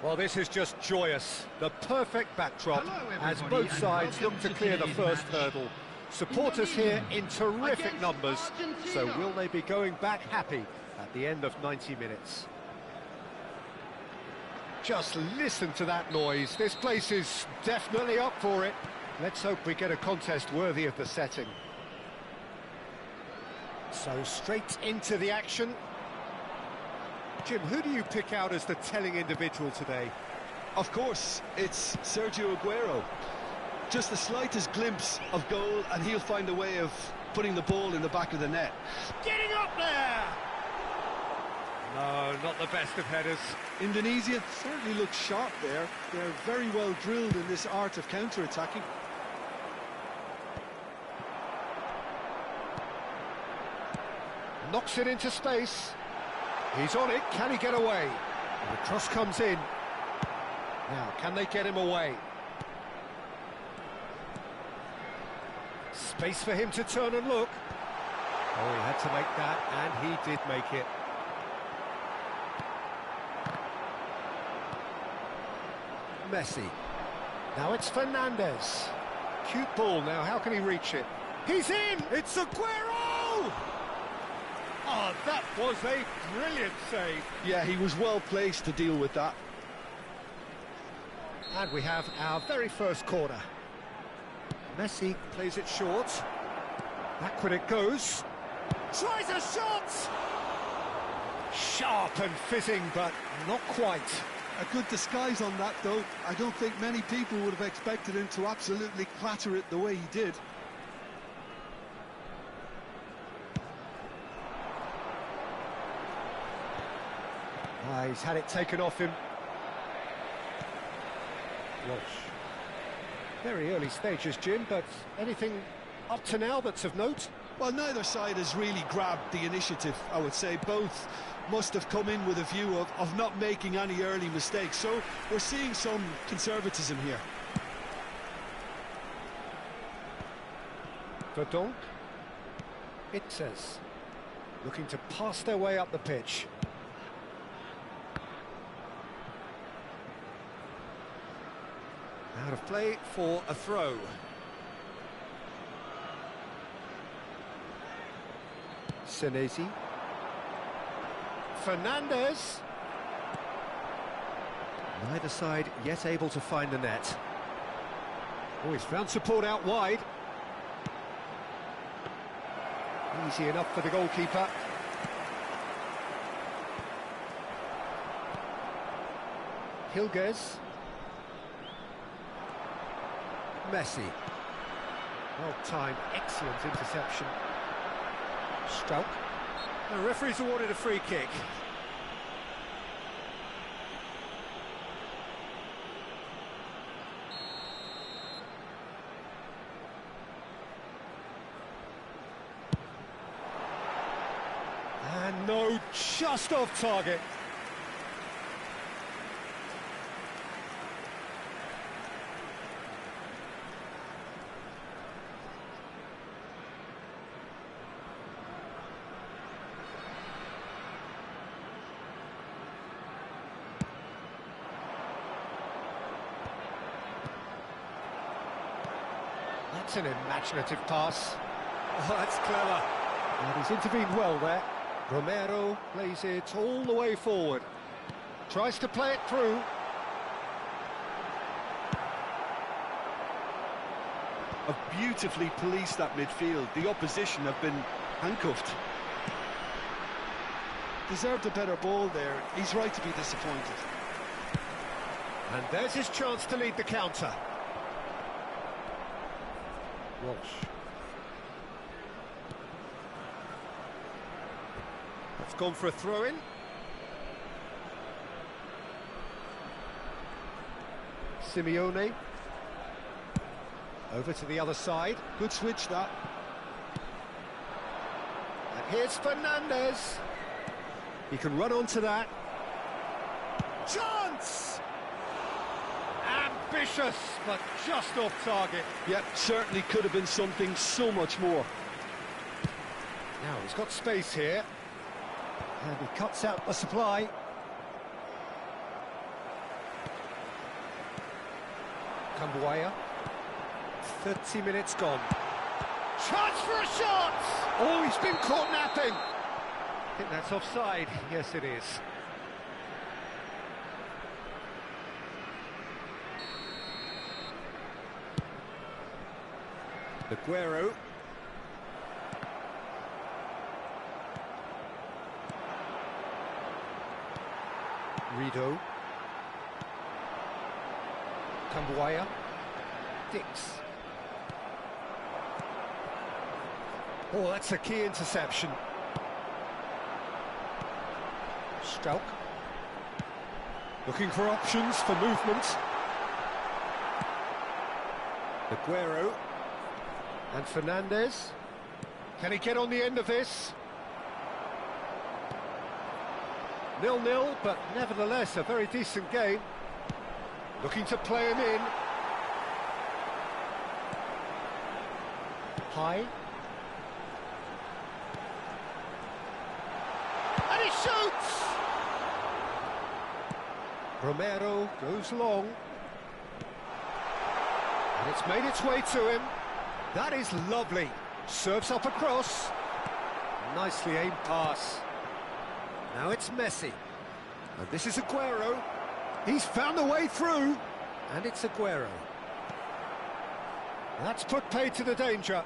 Well, this is just joyous. The perfect backdrop as both sides look to clear the first hurdle. Supporters here in terrific numbers, so will they be going back happy at the end of 90 minutes? Just listen to that noise. This place is definitely up for it. Let's hope we get a contest worthy of the setting. So straight into the action. Jim, who do you pick out as the telling individual today? Of course, it's Sergio Aguero. Just the slightest glimpse of goal and he'll find a way of putting the ball in the back of the net. Getting up there! Oh, not the best of headers. Indonesia certainly looks sharp there. They're very well drilled in this art of counter-attacking. Knocks it into space. He's on it. Can he get away? And the cross comes in. Now, can they get him away? Space for him to turn and look. Oh, he had to make that, and he did make it. Messi. Now it's Fernandez. Cute ball now, how can he reach it? He's in! It's Aguero! Oh, that was a brilliant save. Yeah, he was well placed to deal with that. And we have our very first corner. Messi plays it short. Backward it goes. Tries a shot! Sharp and fizzing, but not quite. A good disguise on that, though. I don't think many people would have expected him to absolutely clatter it the way he did. He's had it taken off him. Walsh. Very early stages, Jim, but anything up to now that's of note? Well, neither side has really grabbed the initiative, I would say. Both must have come in with a view of not making any early mistakes. So we're seeing some conservatism here. Verdonk. It says. Looking to pass their way up the pitch. Out of play for a throw. Senesi. Fernandez. Neither side yet able to find the net. Oh, he's found support out wide. Easy enough for the goalkeeper. Hilgers. Messi. Well timed, excellent interception. Struck. The referee's awarded a free kick. And no, just off target. That's an imaginative pass. Oh, that's clever. And he's intervened well there. Romero plays it all the way forward. Tries to play it through. Have beautifully policed that midfield. The opposition have been handcuffed. Deserved a better ball there. He's right to be disappointed. And there's his chance to lead the counter. Walsh. That's gone for a throw-in. Simeone. Over to the other side. Good switch, that. And here's Fernandez. He can run onto that. Chance! Ambitious, but just off target. Yep, certainly could have been something so much more. Now he's got space here. And he cuts out the supply. Cambuaya. 30 minutes gone. Chance for a shot! Oh, he's been caught napping. I think that's offside. Yes, it is. Aguero. Rido. Cambuaya. Dix. Oh, that's a key interception. Stroke. Looking for options for movement. Aguero. And Fernandes. Can he get on the end of this? 0-0, but nevertheless a very decent game. Looking to play him in. High. And he shoots! Romero goes long. And it's made its way to him. That is lovely. Serves up across. Nicely aimed pass. Now it's Messi. And this is Aguero. He's found the way through. And it's Aguero. That's put paid to the danger.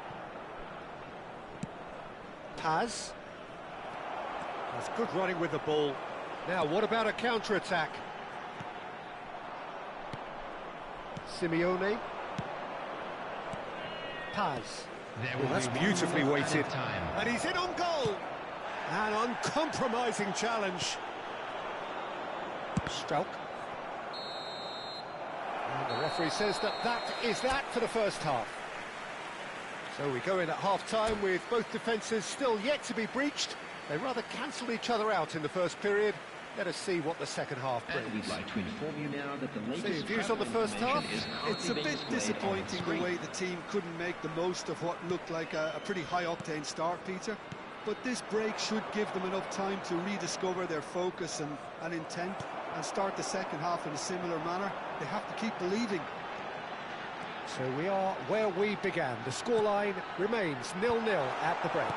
Paz. That's good running with the ball. Now, what about a counter-attack? Simeone. Paz. Well, that's beautifully weighted. And he's in on goal. An uncompromising challenge. Stroke. And the referee says that is that for the first half. So we go in at half-time with both defences still yet to be breached. They rather cancelled each other out in the first period. Let us see what the second half brings. And we'd like to inform you now that the latest Any views on the first half? It's a bit disappointing the way the team couldn't make the most of what looked like a pretty high-octane start, Peter. But this break should give them enough time to rediscover their focus and intent and start the second half in a similar manner. They have to keep believing. So we are where we began. The scoreline remains 0-0 at the break.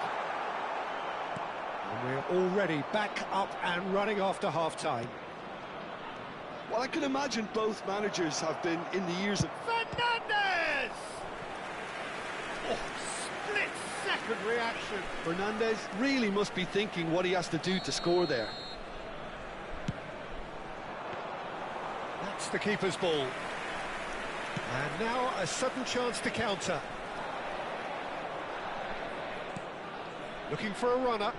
And we're already back up and running after half-time. Well, I can imagine both managers have been in the ears of... Fernandes! Oh, split-second reaction. Fernandes really must be thinking what he has to do to score there. That's the keeper's ball. And now a sudden chance to counter. Looking for a runner.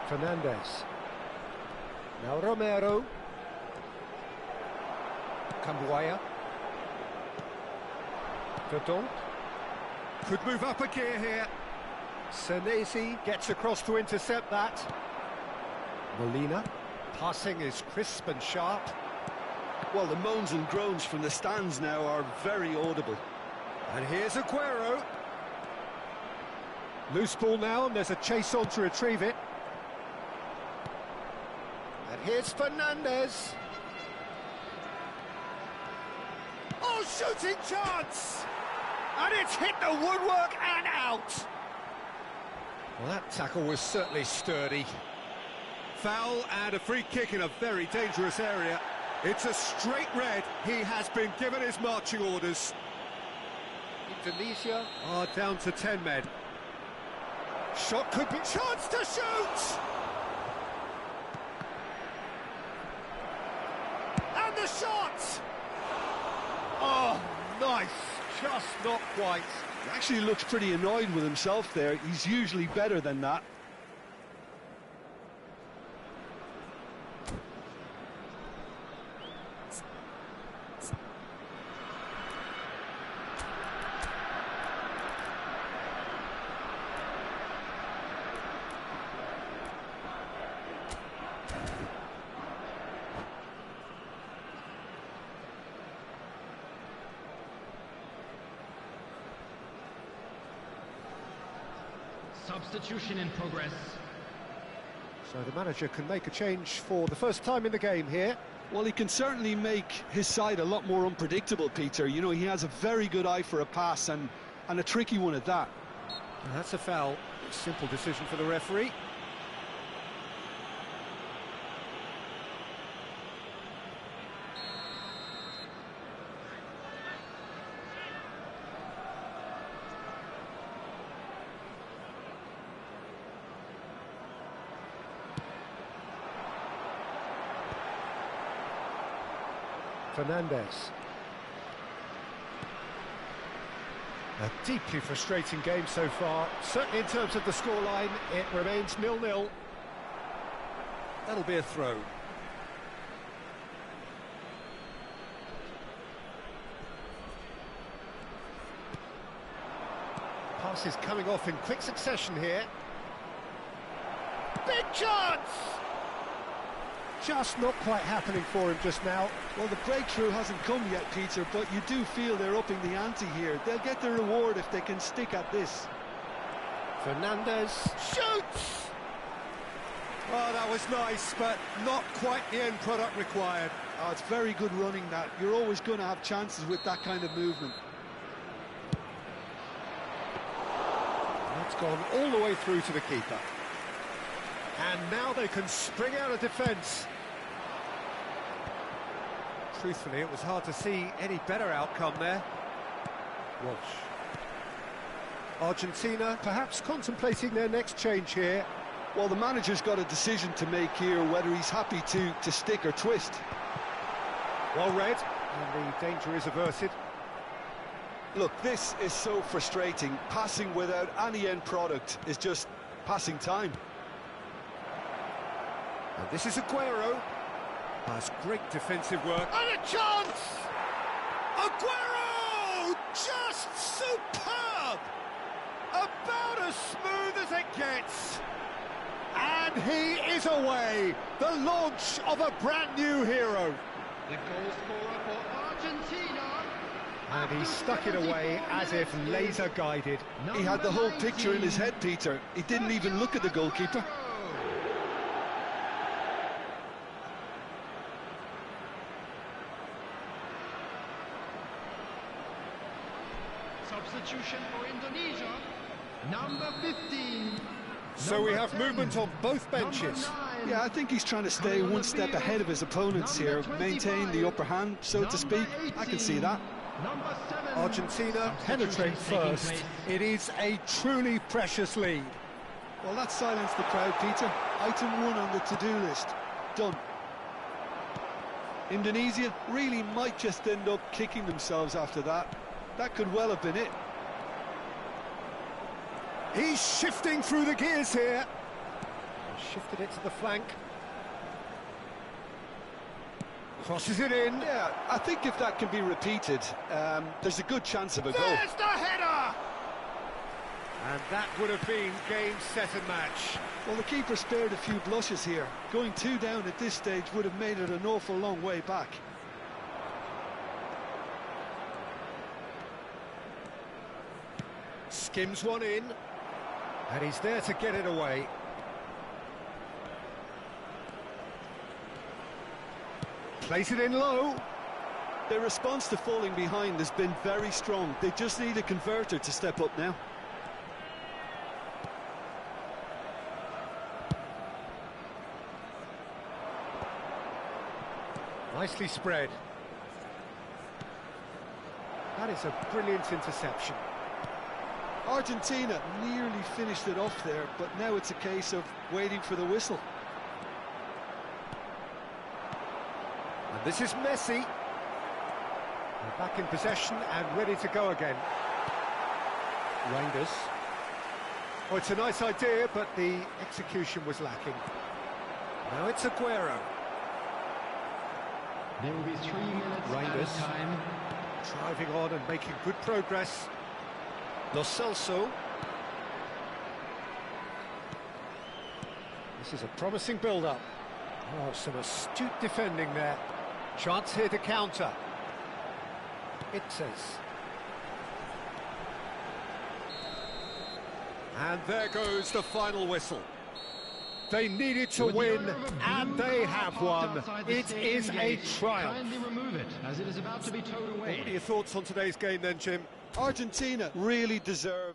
Fernandes. Now Romero. Cambuaya. Verdonk. Could move up a gear here. Senesi gets across to intercept that. Molina. Passing is crisp and sharp. Well, the moans and groans from the stands now are very audible. And here's Aguero. Loose ball now, and there's a chase on to retrieve it. And here's Fernandes. Oh, shooting chance! And it's hit the woodwork and out. Well, that tackle was certainly sturdy. Foul and a free kick in a very dangerous area. It's a straight red. He has been given his marching orders. Indonesia are down to 10 men. Shot could be... Chance to shoot! And the shot! Oh, nice. Just not quite. He actually looks pretty annoyed with himself there. He's usually better than that. Substitution in progress. So the manager can make a change for the first time in the game here. Well, he can certainly make his side a lot more unpredictable, Peter. You know, he has a very good eye for a pass and a tricky one at that. And that's a foul. Simple decision for the referee. Fernandes. A deeply frustrating game so far. Certainly in terms of the scoreline, it remains 0-0. That'll be a throw. Passes coming off in quick succession here. Big chance! Just not quite happening for him just now. Well, the breakthrough hasn't come yet, Peter, but you do feel they're upping the ante here. They'll get the reward if they can stick at this. Fernandez shoots! Oh, that was nice, but not quite the end product required. Oh, it's very good running, that. You're always going to have chances with that kind of movement. That's gone all the way through to the keeper. And now they can spring out of defence. Truthfully, it was hard to see any better outcome there. Walsh. Argentina perhaps contemplating their next change here. Well, the manager's got a decision to make here, whether he's happy to stick or twist. Well read, and the danger is averted. Look, this is so frustrating. Passing without any end product is just passing time. And this is Aguero. That's great defensive work. And a chance! Aguero! Just superb! About as smooth as it gets. And he is away. The launch of a brand new hero. The goal scorer for Argentina. And he stuck it away as if laser guided. He had the whole picture in his head, Peter. He didn't even look at the goalkeeper. Substitution for Indonesia, number 15. So we have movement on both benches. Yeah, I think he's trying to stay one step ahead of his opponents here, maintain the upper hand, so to speak. I can see that. Argentina penetrate first. It is a truly precious lead. Well, that silenced the crowd, Peter. Item 1 on the to-do list. Done. Indonesia really might just end up kicking themselves after that. That could well have been it. He's shifting through the gears here. Shifted it to the flank. Crosses it in. Yeah, I think if that can be repeated, there's a good chance of a goal. There's the header! And that would have been game, set and match. Well, the keeper spared a few blushes here. Going 2 down at this stage would have made it an awful long way back. Skims one in. And he's there to get it away. Plays it in low. Their response to falling behind has been very strong. They just need a converter to step up now. Nicely spread. That is a brilliant interception. Argentina nearly finished it off there, but now it's a case of waiting for the whistle. And this is Messi. They're back in possession and ready to go again. Reinders. Oh, it's a nice idea, but the execution was lacking. Now it's Aguero. There will be 3 minutes Reinders. time. Driving on and making good progress. Lo Celso. This is a promising build-up. Oh, some astute defending there. Chance here to counter. It says. And there goes the final whistle. They needed to win, and they have won. It is a triumph. Kindly remove it, as it is about to be towed away. What are your thoughts on today's game then, Jim? Argentina really deserve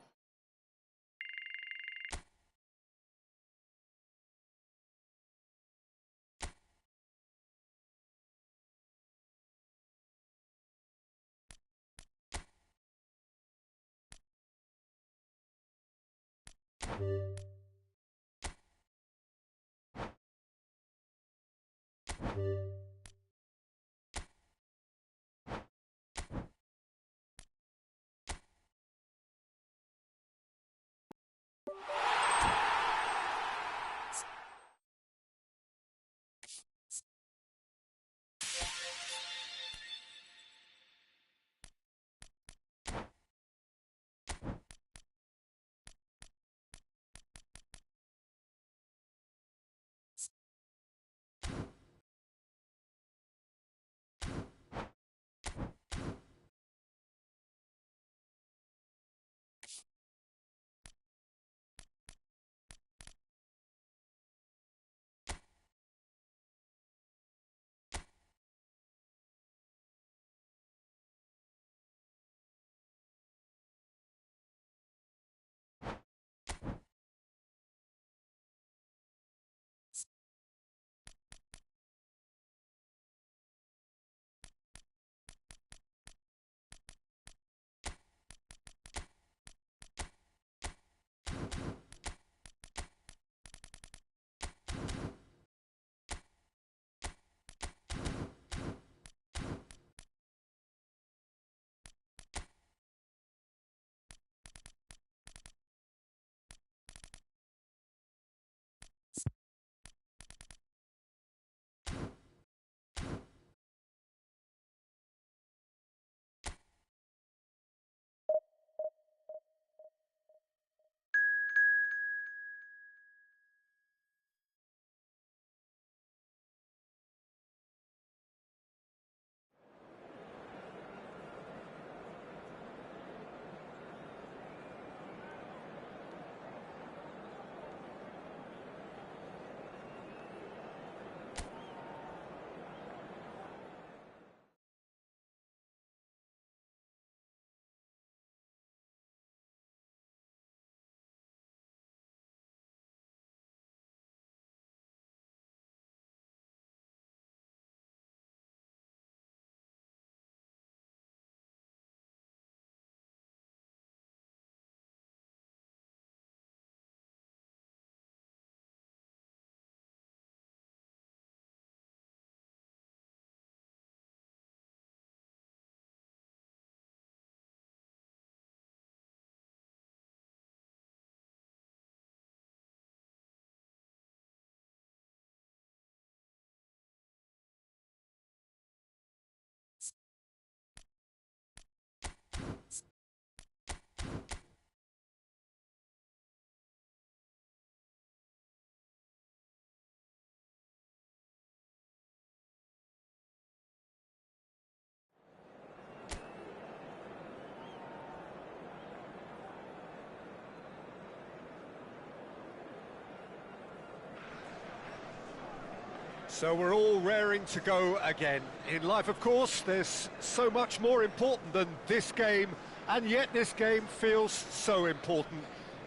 So we're all raring to go again. In life, of course, there's so much more important than this game, and yet this game feels so important.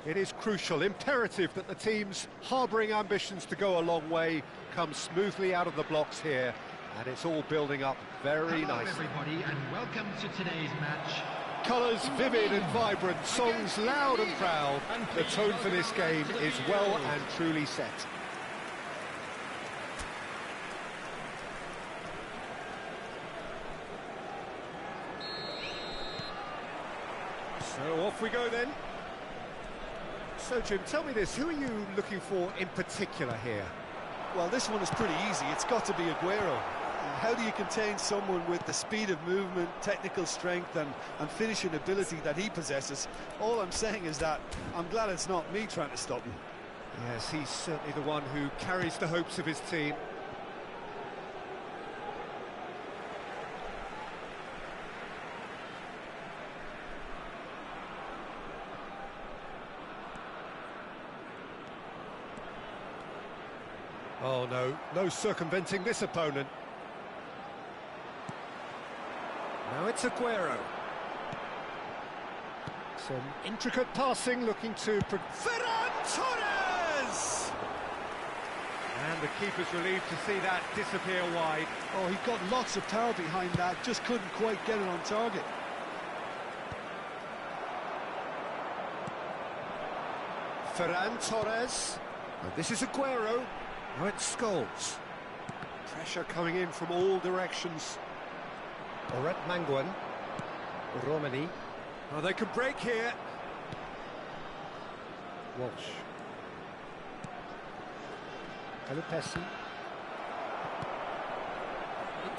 It is crucial, imperative that the teams harbouring ambitions to go a long way come smoothly out of the blocks here, and it's all building up very Hello, nicely. everybody, and welcome to today's match. Colours vivid and vibrant, songs loud and proud. The tone for this game is well and truly set. So off we go then. So Jim, tell me this, who are you looking for in particular here? Well, this one is pretty easy. It's got to be Aguero. How do you contain someone with the speed of movement, technical strength and finishing ability that he possesses? All I'm saying is that I'm glad it's not me trying to stop him. Yes, he's certainly the one who carries the hopes of his team. Oh no, no circumventing this opponent. Now it's Aguero. Some intricate passing, looking to... Ferran Torres! And the keeper's relieved to see that disappear wide. Oh, he got lots of power behind that, just couldn't quite get it on target. Ferran Torres. And this is Aguero. Now it's Scholes. Pressure coming in from all directions. Oret Manguan. Romani. Oh, they can break here. Walsh. Kalupesi.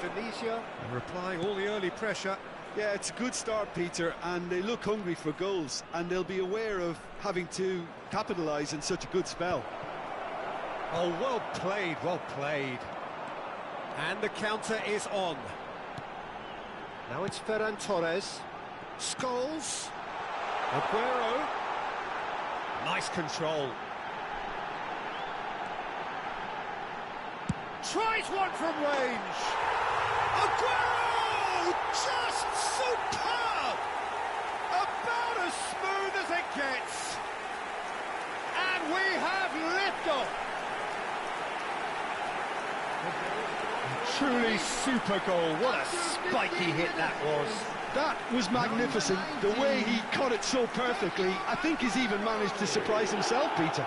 Indonesia. And replying all the early pressure. Yeah, it's a good start, Peter, and they look hungry for goals, and they'll be aware of having to capitalise in such a good spell. Oh, well played, well played. And the counter is on. Now it's Ferran Torres. Scholes. Aguero. Nice control. Tries one from range. Aguero! Just superb! About as smooth as it gets. And we have liftoff. Truly super goal. What a spiky hit that was. That was magnificent. The way he caught it so perfectly, I think he's even managed to surprise himself, Peter.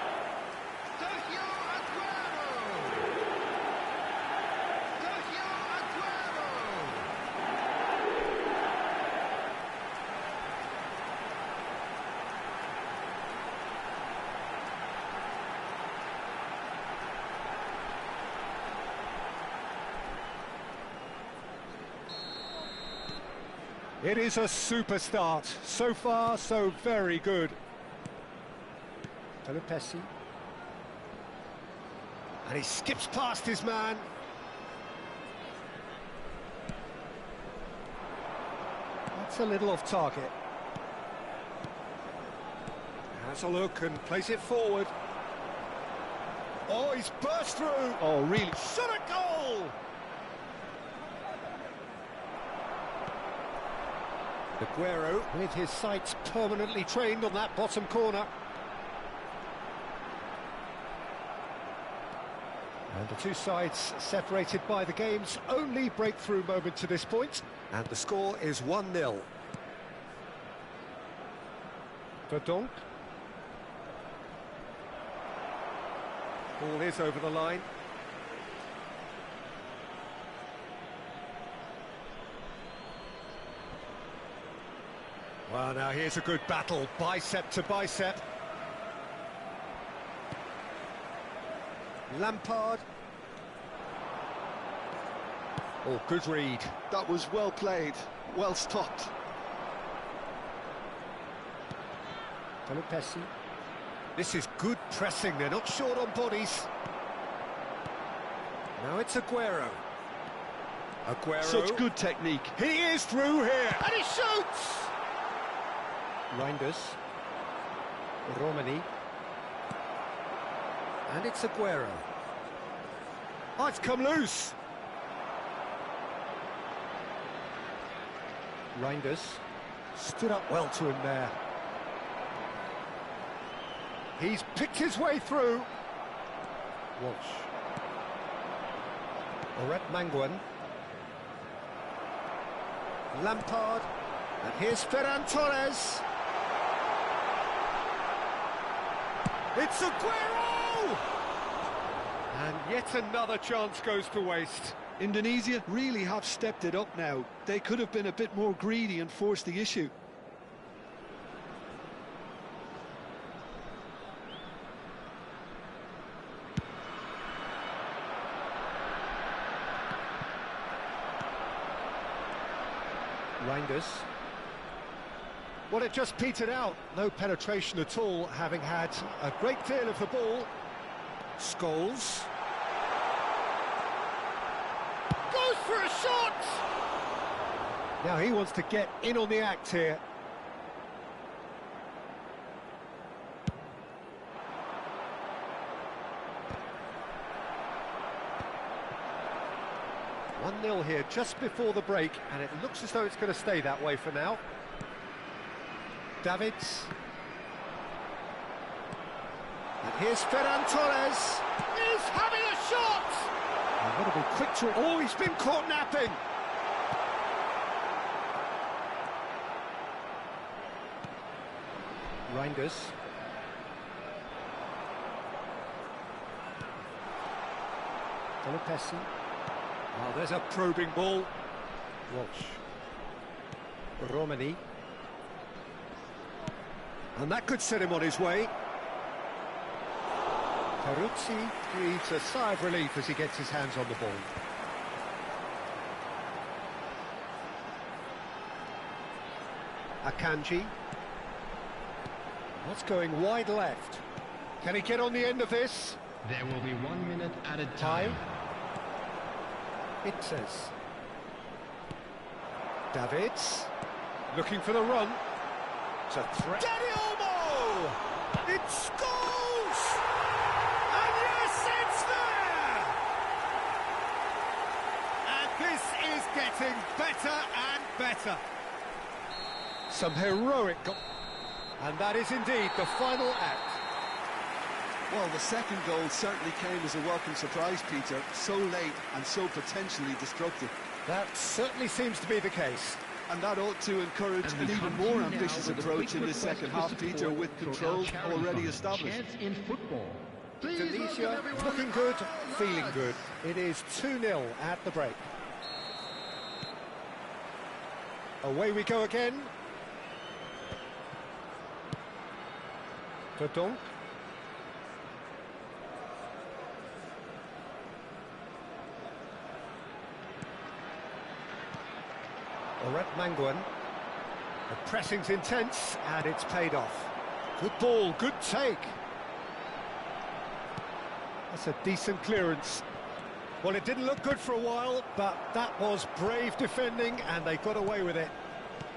It is a super start. So far, so very good. Kalupesi. And he skips past his man. That's a little off target. Has a look and plays it forward. Oh, he's burst through. Oh, really? Shot a goal! Aguero with his sights permanently trained on that bottom corner. And the two sides separated by the game's only breakthrough moment to this point. And the score is 1-0. Dadakan. Ball is over the line. Well, now here's a good battle, bicep to bicep. Lampard. Oh, good read. That was well played, well stopped. Kalupesi. This is good pressing, they're not short on bodies. Now it's Aguero. Aguero. Such good technique. He is through here, and he shoots! Reinders. Romani. And it's Aguero. Oh, it's come loose. Reinders stood up well to him there. He's picked his way through. Walsh. Oret Manguan. Lampard. And here's Ferran Torres. It's Aguero! And yet another chance goes to waste. Indonesia really have stepped it up now. They could have been a bit more greedy and forced the issue. Reinders. Well, it just petered out. No penetration at all, having had a great deal of the ball. Scholes. Goes for a shot! Now he wants to get in on the act here. One 0 here just before the break, and it looks as though it's going to stay that way for now. Davids. And here's Ferran Torres. He's having a shot! I've got to be quick to... Oh, he's been caught napping! Reinders. Pelopessi. Oh, there's a probing ball. Walsh. Romani. And that could set him on his way. Peruzzi breathes a sigh of relief as he gets his hands on the ball. Akanji. That's going wide left. Can he get on the end of this? There will be 1 minute added time. It says. Davids. Looking for the run. It's a threat. Daddy Olmo! It scores! And yes, it's there! And this is getting better and better. Some heroic... And that is indeed the final act. Well, the second goal certainly came as a welcome surprise, Peter. So late and so potentially destructive. That certainly seems to be the case. And that ought to encourage an even more ambitious approach in this second half, Peter, with control already established. In football. Indonesia looking good, feeling good. It is 2-0 at the break. Away we go again. Verdonk. Oret Manguan. The pressing's intense, and it's paid off. Good ball, good take. That's a decent clearance. Well, it didn't look good for a while, but that was brave defending, and they got away with it.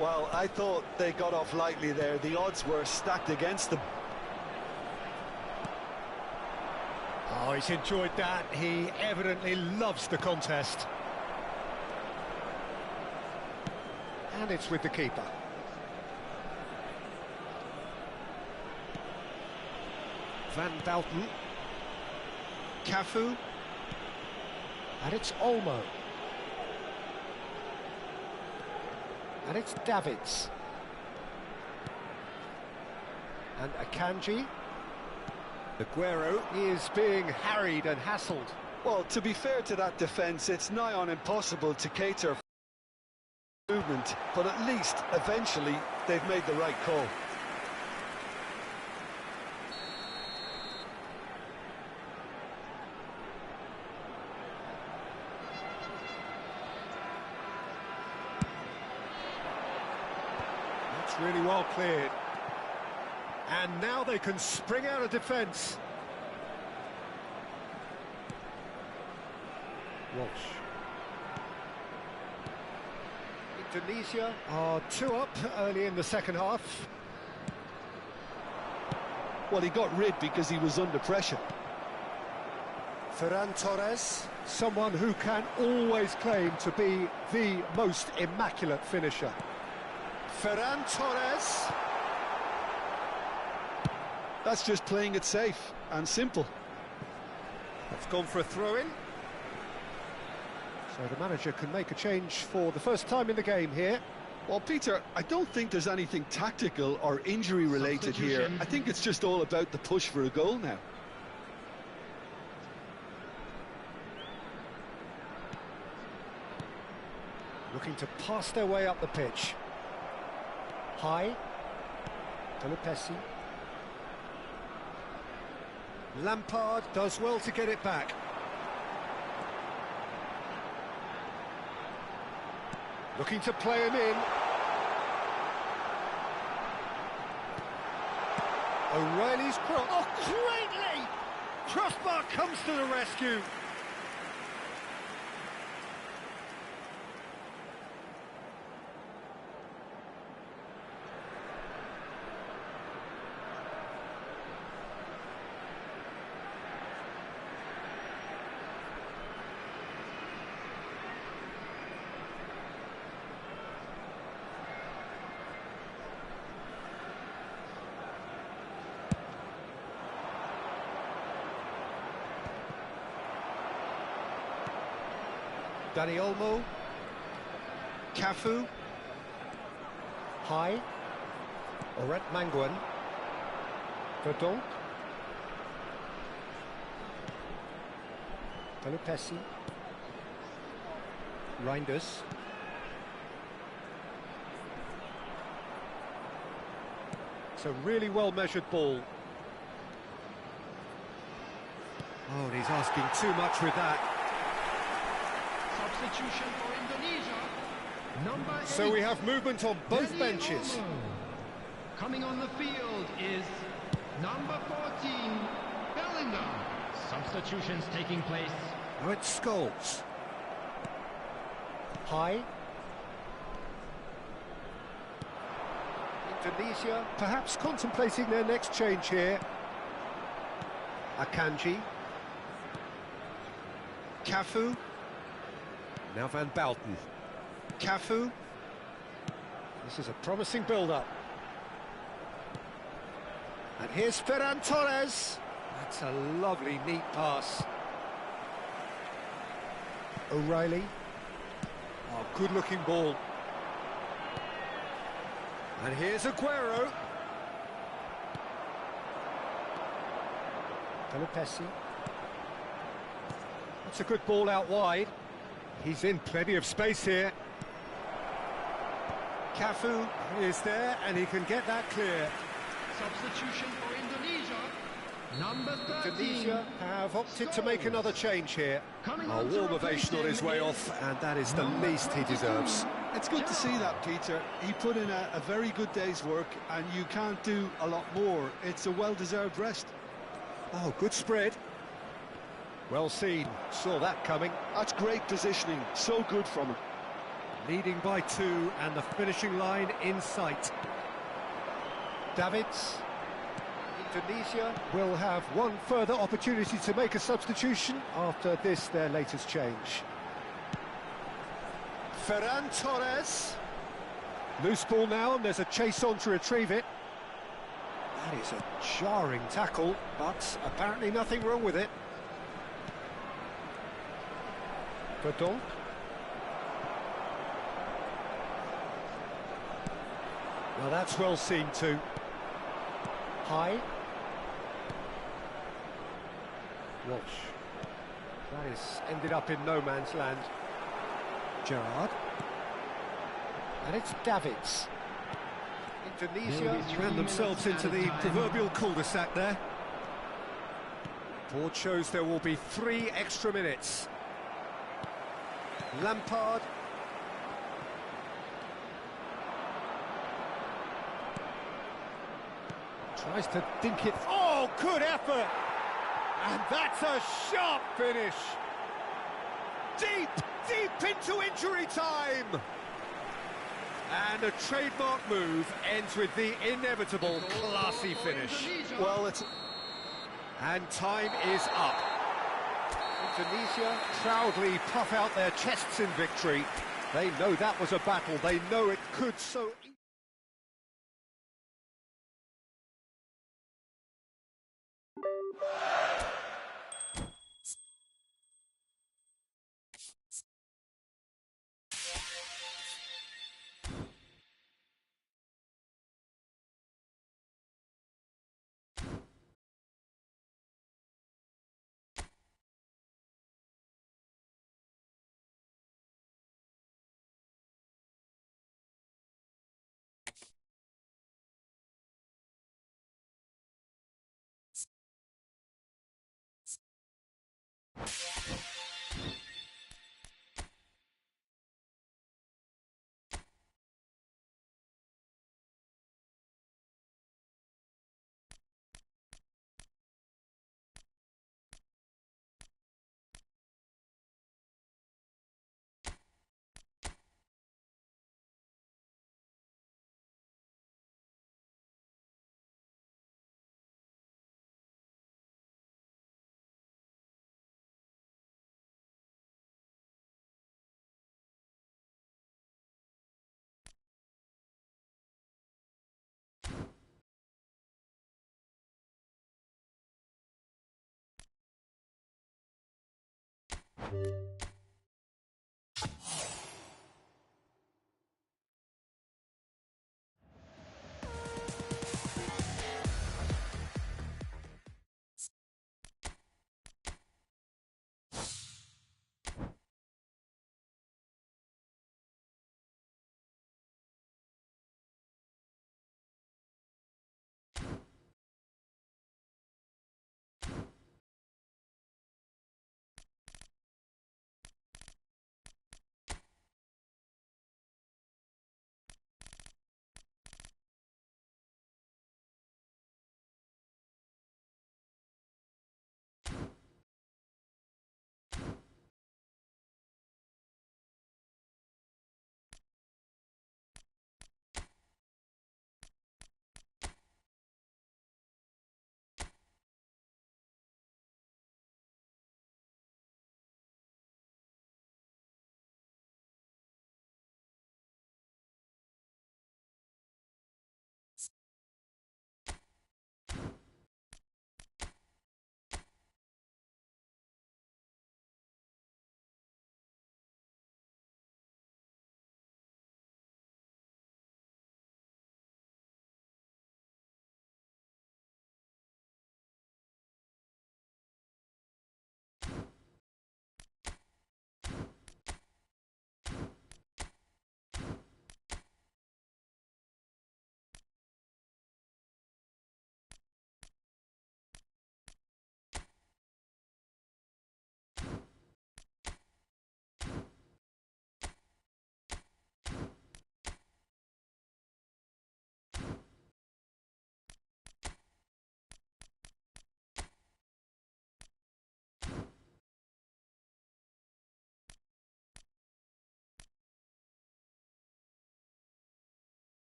Well, I thought they got off lightly there. The odds were stacked against them. Oh, he's enjoyed that. He evidently loves the contest. And it's with the keeper. Van Bouten. Cafu. And it's Olmo. And it's Davids. And Akanji. Aguero is being harried and hassled. Well, to be fair to that defence, it's nigh on impossible to cater for movement, but at least, eventually, they've made the right call. That's really well cleared. And now they can spring out of defence. Walsh. Indonesia are 2 up early in the second half. Well, he got rid because he was under pressure. Ferran Torres, someone who can always claim to be the most immaculate finisher. Ferran Torres. That's just playing it safe and simple. That's gone for a throw-in. So the manager can make a change for the first time in the game here. Well, Peter, I don't think there's anything tactical or injury-related here. I think it's just all about the push for a goal now. Looking to pass their way up the pitch. High. Pelopessi. Lampard does well to get it back. Looking to play him in. O'Reilly's cross. Oh, greatly! Crossbar comes to the rescue. Dani Olmo. Cafu. High. Oret Manguan. Verdonk. Pelopessi. Reinders. It's a really well-measured ball. Oh, and he's asking too much with that. Substitution for Indonesia. Number 8. So we have movement on both Dani benches. Olmo. Coming on the field is number 14, Bellingham. Substitutions taking place. Now it's Scholes. High. Indonesia perhaps contemplating their next change here. Akanji. Cafu. Now Van Bouten. Cafu. This is a promising build-up. And here's Ferran Torres. That's a lovely, neat pass. O'Reilly. Oh, good-looking ball. And here's Aguero. Pelopessi. That's a good ball out wide. He's in plenty of space here. Cafu is there, and he can get that clear. Substitution for Indonesia. Number 13. Indonesia have opted to make another change here. A warm ovation on his way off, and that is the least he deserves. It's good to see that, Peter. He put in a very good day's work, and you can't do a lot more. It's a well-deserved rest. Oh, good spread. Well seen, saw that coming. That's great positioning, so good from him. Leading by 2, and the finishing line in sight. Davids. Indonesia will have one further opportunity to make a substitution after this, their latest change. Ferran Torres. Loose ball now, and there's a chase on to retrieve it. That is a jarring tackle, but apparently nothing wrong with it. Verdonk. Well, that's well seen too. High. Walsh. That is ended up in no man's land. Gerrard. And it's Davids. Indonesia ran themselves into the proverbial cul-de-sac there. Board shows there will be 3 extra minutes. Lampard. Tries to dink it. Oh, good effort! And that's a sharp finish. Deep, deep into injury time. And a trademark move ends with the inevitable classy finish. Well, it's... And time is up. Tunisia proudly puff out their chests in victory. They know that was a battle. They know it could so...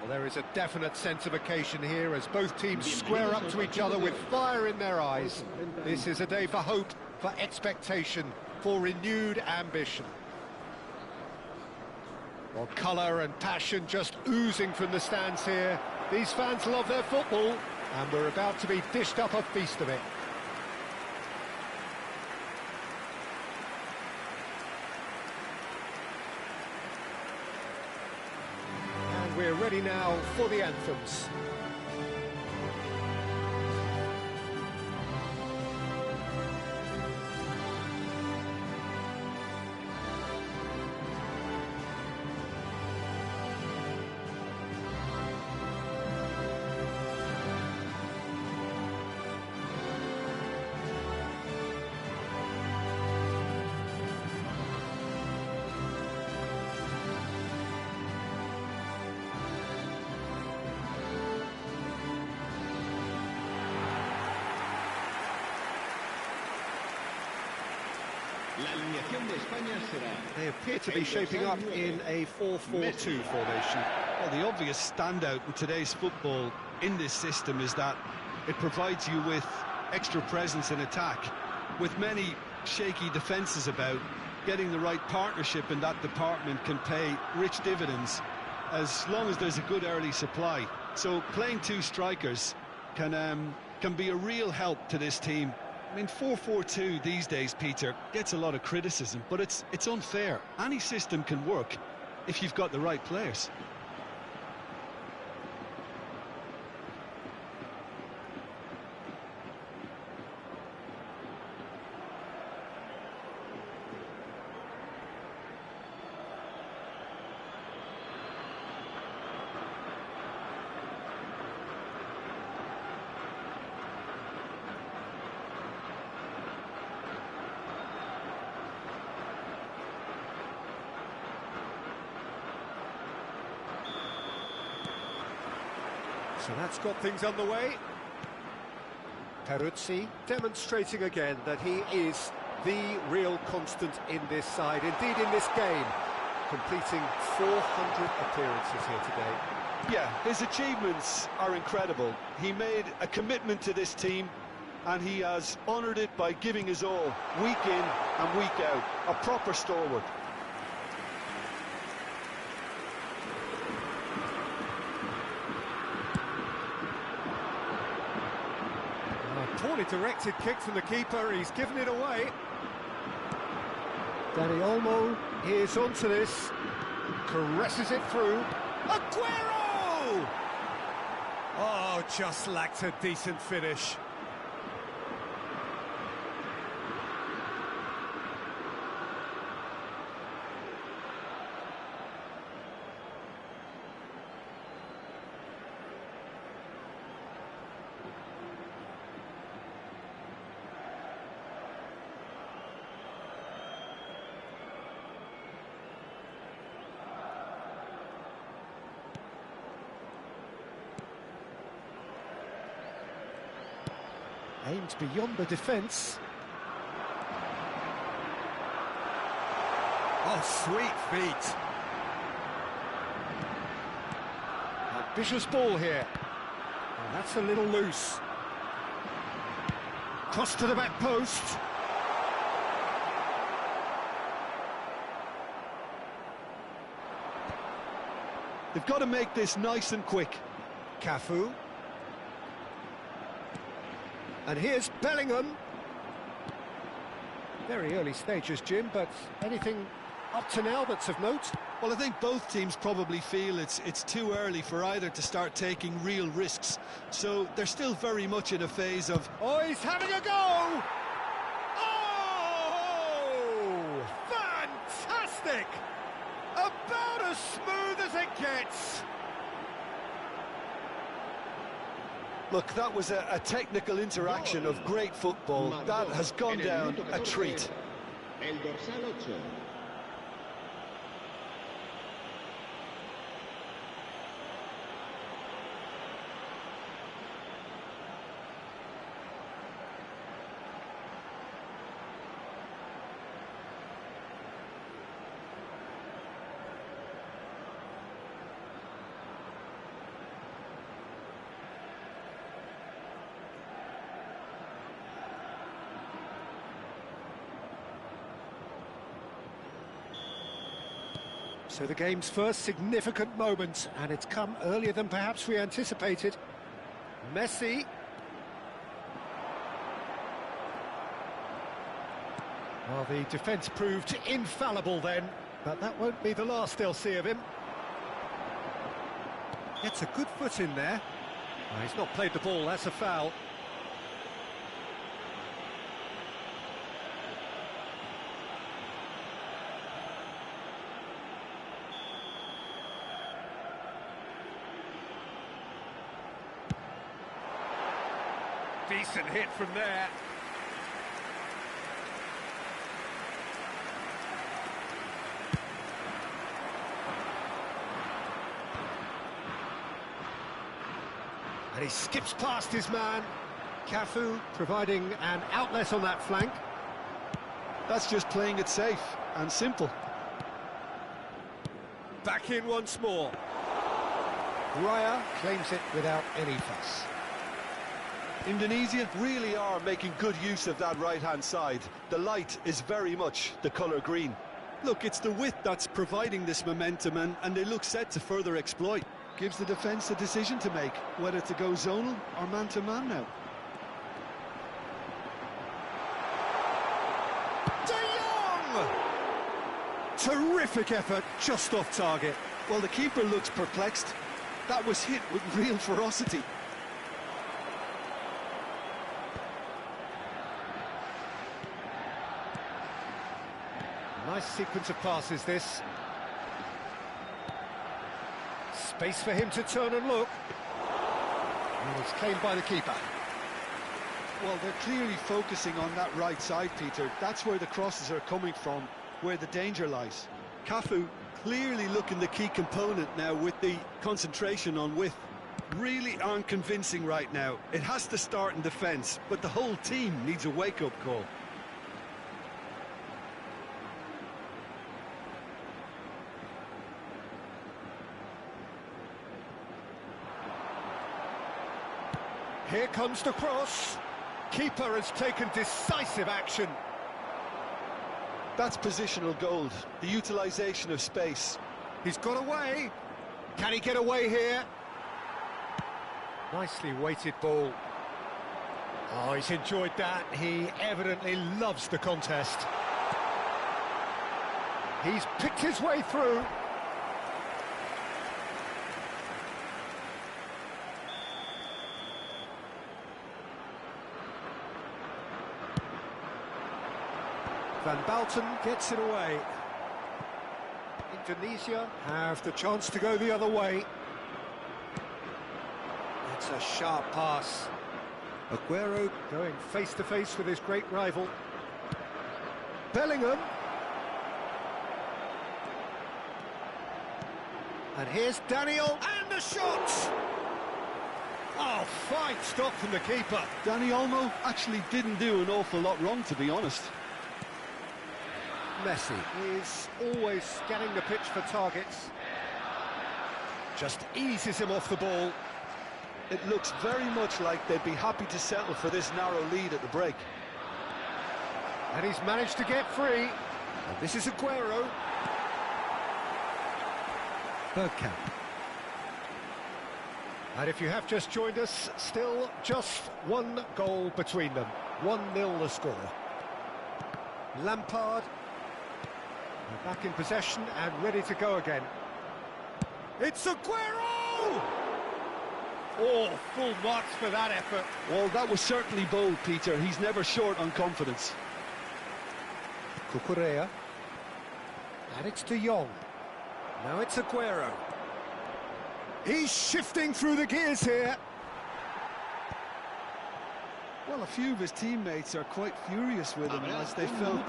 Well, there is a definite sense of occasion here as both teams square up to each other with fire in their eyes. This is a day for hope, for expectation, for renewed ambition. Well, colour and passion just oozing from the stands here. These fans love their football, and we're about to be dished up a feast of it. And we're ready now for the anthems. They appear to be shaping up in a 4-4-2 formation. Well, the obvious standout in today's football in this system is that it provides you with extra presence in attack. With many shaky defences about, getting the right partnership in that department can pay rich dividends as long as there's a good early supply. So playing two strikers can be a real help to this team. I mean, 4-4-2 these days, Peter, gets a lot of criticism, but it's unfair. Any system can work if you've got the right players. So that's got things underway. Peruzzi demonstrating again that he is the real constant in this side, indeed in this game, completing 400 appearances here today. Yeah, his achievements are incredible. He made a commitment to this team and he has honoured it by giving his all, week in and week out. A proper stalwart. Poorly directed kick from the keeper, he's given it away. Danny Olmo is onto this, caresses it through. Aguero! Oh, just lacked a decent finish. Aimed beyond the defence. Oh, sweet feet. Ambitious ball here. Oh, that's a little loose. Cross to the back post. They've got to make this nice and quick. Cafu. And here's Bellingham. Very early stages, Jim, but anything up to now that's of note? Well, I think both teams probably feel it's too early for either to start taking real risks. So they're still very much in a phase of... Oh, he's having a go! Oh! Fantastic! About as smooth as it gets. Look, that was a technical interaction of great football. That has gone down a treat. So the game's first significant moment, and it's come earlier than perhaps we anticipated. Messi. Well, the defence proved infallible then, but that won't be the last they'll see of him. Gets a good foot in there. Oh, he's not played the ball, that's a foul. Decent hit from there. And he skips past his man. Cafu providing an outlet on that flank. That's just playing it safe and simple. Back in once more. Raya claims it without any fuss. Indonesia really are making good use of that right-hand side. The light is very much the colour green. Look, it's the width that's providing this momentum, and they look set to further exploit. Gives the defence a decision to make, whether to go zonal or man-to-man now. De Jong! Terrific effort, just off target. Well, the keeper looks perplexed. That was hit with real ferocity. Nice sequence of passes, this. Space for him to turn and look. And it's claimed by the keeper. Well, they're clearly focusing on that right side, Peter. That's where the crosses are coming from, where the danger lies. Cafu clearly looking the key component now with the concentration on width. Really aren't convincing right now. It has to start in defence, but the whole team needs a wake-up call. Here comes the cross. Keeper has taken decisive action. That's positional gold, the utilisation of space. He's got away. Can he get away here? Nicely weighted ball. Oh, he's enjoyed that. He evidently loves the contest. He's picked his way through. Van Balten gets it away. Indonesia have the chance to go the other way. It's a sharp pass. Aguero going face-to-face with his great rival. Bellingham. And here's Daniel, and the shot! Oh, fine stop from the keeper. Dani Olmo actually didn't do an awful lot wrong, to be honest. Messi is always scanning the pitch for targets. Just eases him off the ball. It looks very much like they'd be happy to settle for this narrow lead at the break. And he's managed to get free. And this is Aguero. Bergantian. And if you have just joined us, still just one goal between them. 1-0 the score. Lampard. They're back in possession and ready to go again. It's Aguero! Oh, full marks for that effort. Well, that was certainly bold, Peter. He's never short on confidence. Cucurella. And it's De Jong. Now it's Aguero. He's shifting through the gears here. Well, a few of his teammates are quite furious with him as they felt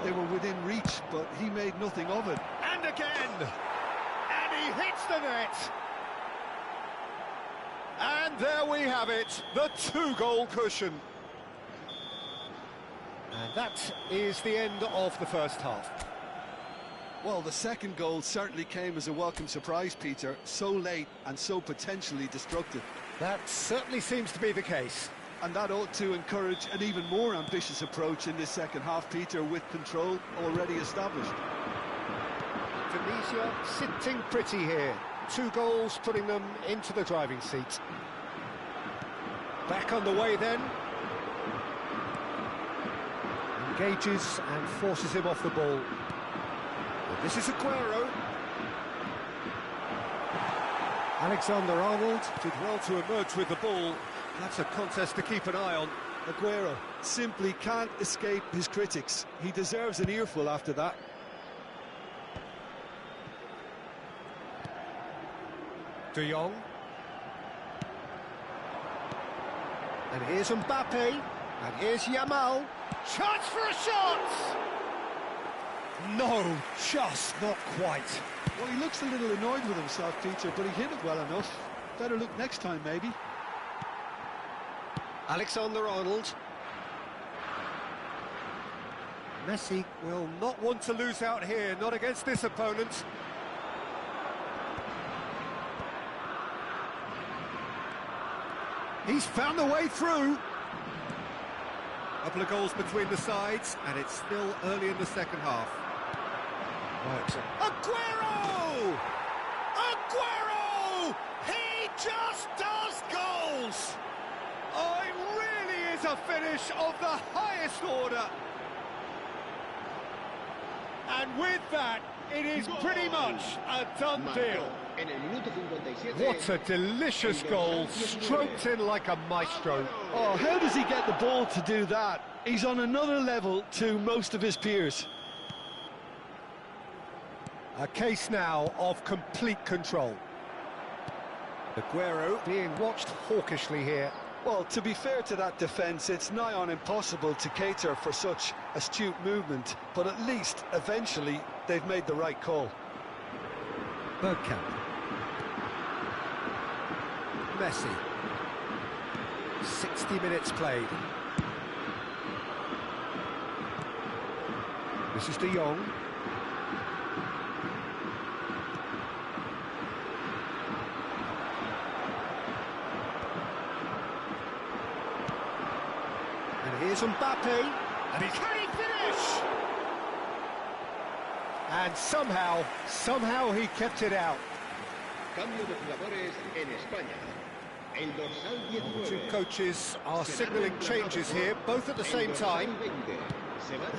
they were within reach, but he made nothing of it. And again! And he hits the net! And there we have it, the 2-goal cushion. And that is the end of the first half. Well, the second goal certainly came as a welcome surprise, Peter. So late and so potentially destructive. That certainly seems to be the case. And that ought to encourage an even more ambitious approach in this second half, Peter, with control already established. Indonesia sitting pretty here. 2 goals putting them into the driving seat. Back on the way then. Engages and forces him off the ball. Well, this is Aguero. Alexander-Arnold did well to emerge with the ball. That's a contest to keep an eye on. Aguero simply can't escape his critics. He deserves an earful after that. De Jong. And here's Mbappe. And here's Yamal. Chance for a shot! No, just not quite. Well, he looks a little annoyed with himself, Peter, but he hit it well enough. Better look next time, maybe. Alexander-Arnold. Messi will not want to lose out here, not against this opponent. He's found the way through. Couple of goals between the sides, and it's still early in the second half. Right. Aguero! Aguero! He just does goals! Oh, it really is a finish of the highest order. And with that, it is pretty much a done deal. What a delicious goal, stroked in like a maestro. Oh, how does he get the ball to do that? He's on another level to most of his peers. A case now of complete control. Aguero being watched hawkishly here. Well, to be fair to that defence, it's nigh on impossible to cater for such astute movement, but at least, eventually, they've made the right call. Bergantian. Messi. 60 minutes played. This is De Jong. And here's Mbappe. And he's can he finish? And somehow he kept it out. The two coaches are signalling changes here, both at the same time.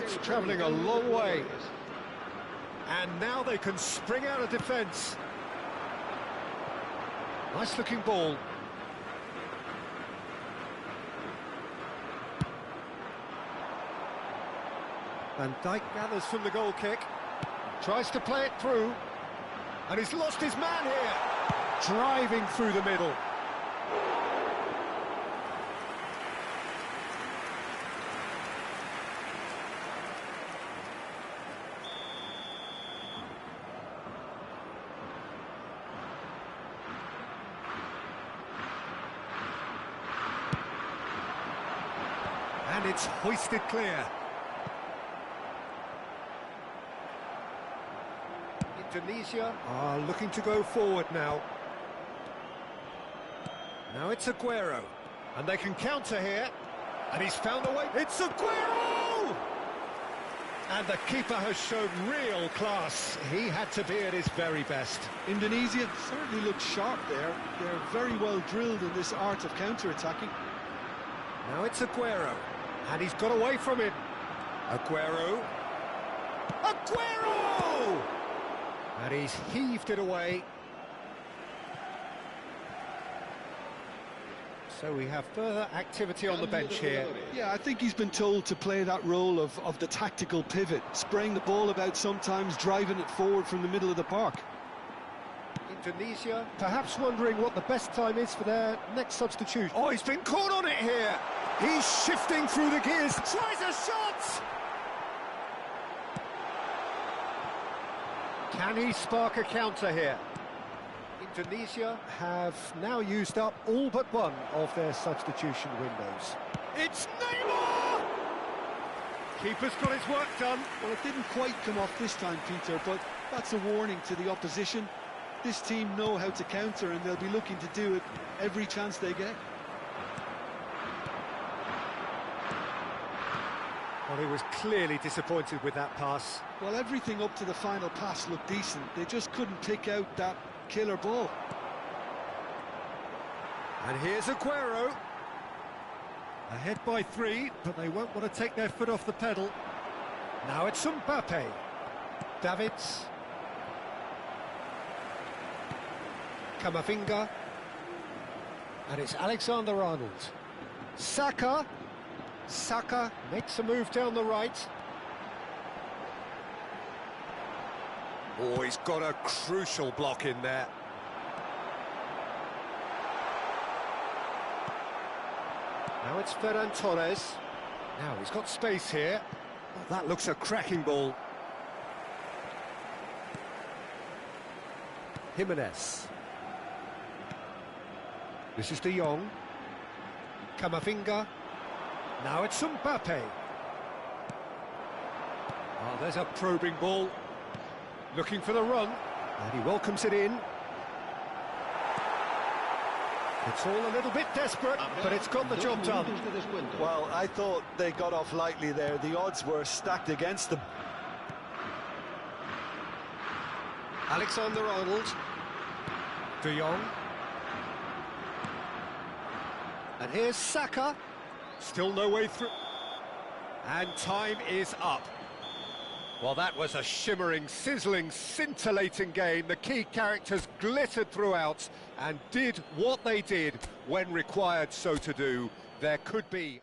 It's travelling a long way. And now they can spring out of defence. Nice looking ball. Van Dijk gathers from the goal kick. Tries to play it through. And he's lost his man here. Driving through the middle. And it's hoisted clear. Indonesia are looking to go forward now. Now it's Aguero. And they can counter here. And he's found a way. It's Aguero! And the keeper has shown real class. He had to be at his very best. Indonesia certainly looks sharp there. They're very well drilled in this art of counter-attacking. Now it's Aguero. And he's got away from it. Aguero. Aguero! And he's heaved it away. So we have further activity on the bench here. Yeah, I think he's been told to play that role of the tactical pivot, spraying the ball about sometimes, driving it forward from the middle of the park. Indonesia perhaps wondering what the best time is for their next substitution. Oh, he's been caught on it here. He's shifting through the gears. Tries a shot! Can he spark a counter here? Indonesia have now used up all but one of their substitution windows. It's Neymar! Keeper's got his work done. Well, it didn't quite come off this time, Peter, but that's a warning to the opposition. This team know how to counter, and they'll be looking to do it every chance they get. Well, he was clearly disappointed with that pass. Well, everything up to the final pass looked decent. They just couldn't pick out that killer ball. And here's Aguero. Ahead by 3, but they won't want to take their foot off the pedal. Now it's Mbappe. Davids. Camavinga. And it's Alexander-Arnold. Saka. Saka makes a move down the right. Oh, he's got a crucial block in there. Now it's Ferran Torres. Now he's got space here. Oh, that looks a cracking ball. Jimenez. This is De Jong. Camavinga. Now it's Mbappe. Oh, there's a probing ball. Looking for the run. And he welcomes it in. It's all a little bit desperate, but it's got the job done. Well, I thought they got off lightly there. The odds were stacked against them. Alexander-Arnold. De Jong. And here's Saka. Still no way through. And time is up. Well, that was a shimmering, sizzling, scintillating game. The key characters glittered throughout and did what they did when required so to do. There could be...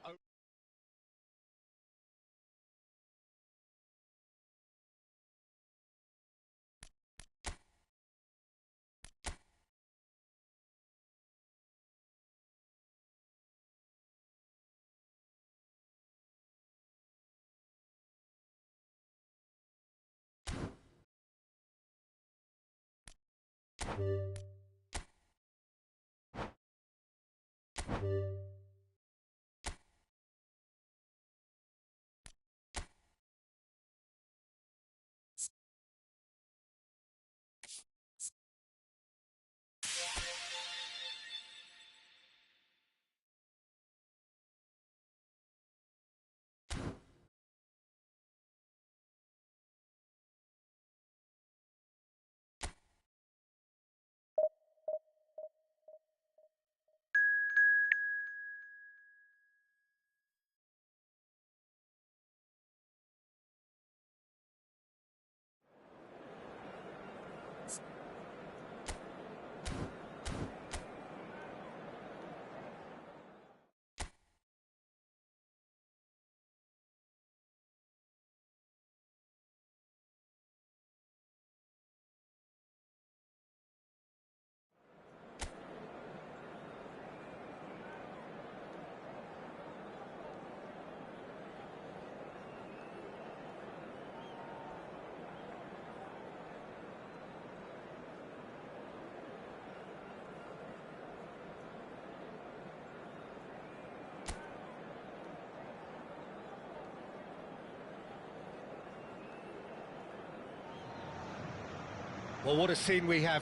Well, what a scene we have.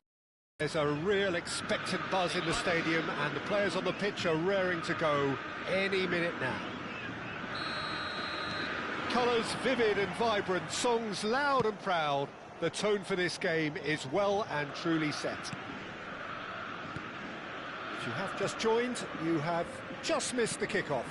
There's a real expectant buzz in the stadium, and the players on the pitch are raring to go any minute now. Colours vivid and vibrant, songs loud and proud. The tone for this game is well and truly set. If you have just joined, you have just missed the kickoff.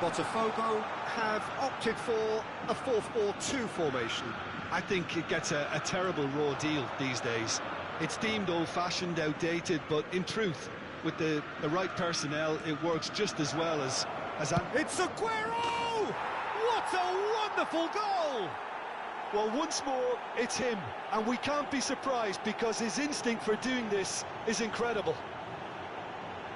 Botafogo have opted for a 4-4-2 formation. I think it gets a terrible raw deal these days. It's deemed old-fashioned, outdated, but in truth, with the right personnel, it works just as well as... It's Aguero! What a wonderful goal! Well, once more, it's him, and we can't be surprised because his instinct for doing this is incredible.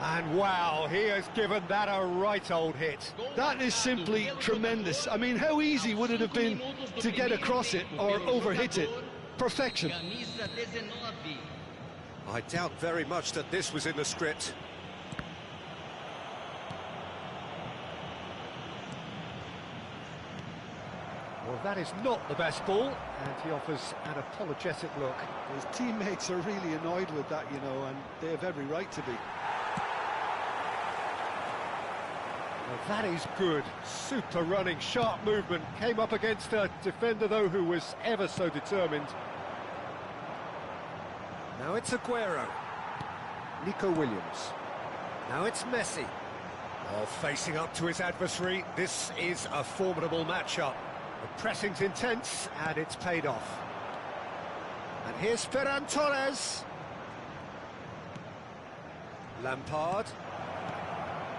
And wow, he has given that a right old hit. That is simply tremendous. I mean, how easy would it have been to get across it or overhit it? Perfection. I doubt very much that this was in the script. Well, that is not the best ball, and he offers an apologetic look. His teammates are really annoyed with that, you know, and they have every right to be. Well, that is good. Super running, sharp movement. Came up against a defender, though, who was ever so determined. Now it's Aguero. Nico Williams. Now it's Messi. Oh, facing up to his adversary. This is a formidable matchup. The pressing's intense, and it's paid off. And here's Ferran Torres. Lampard.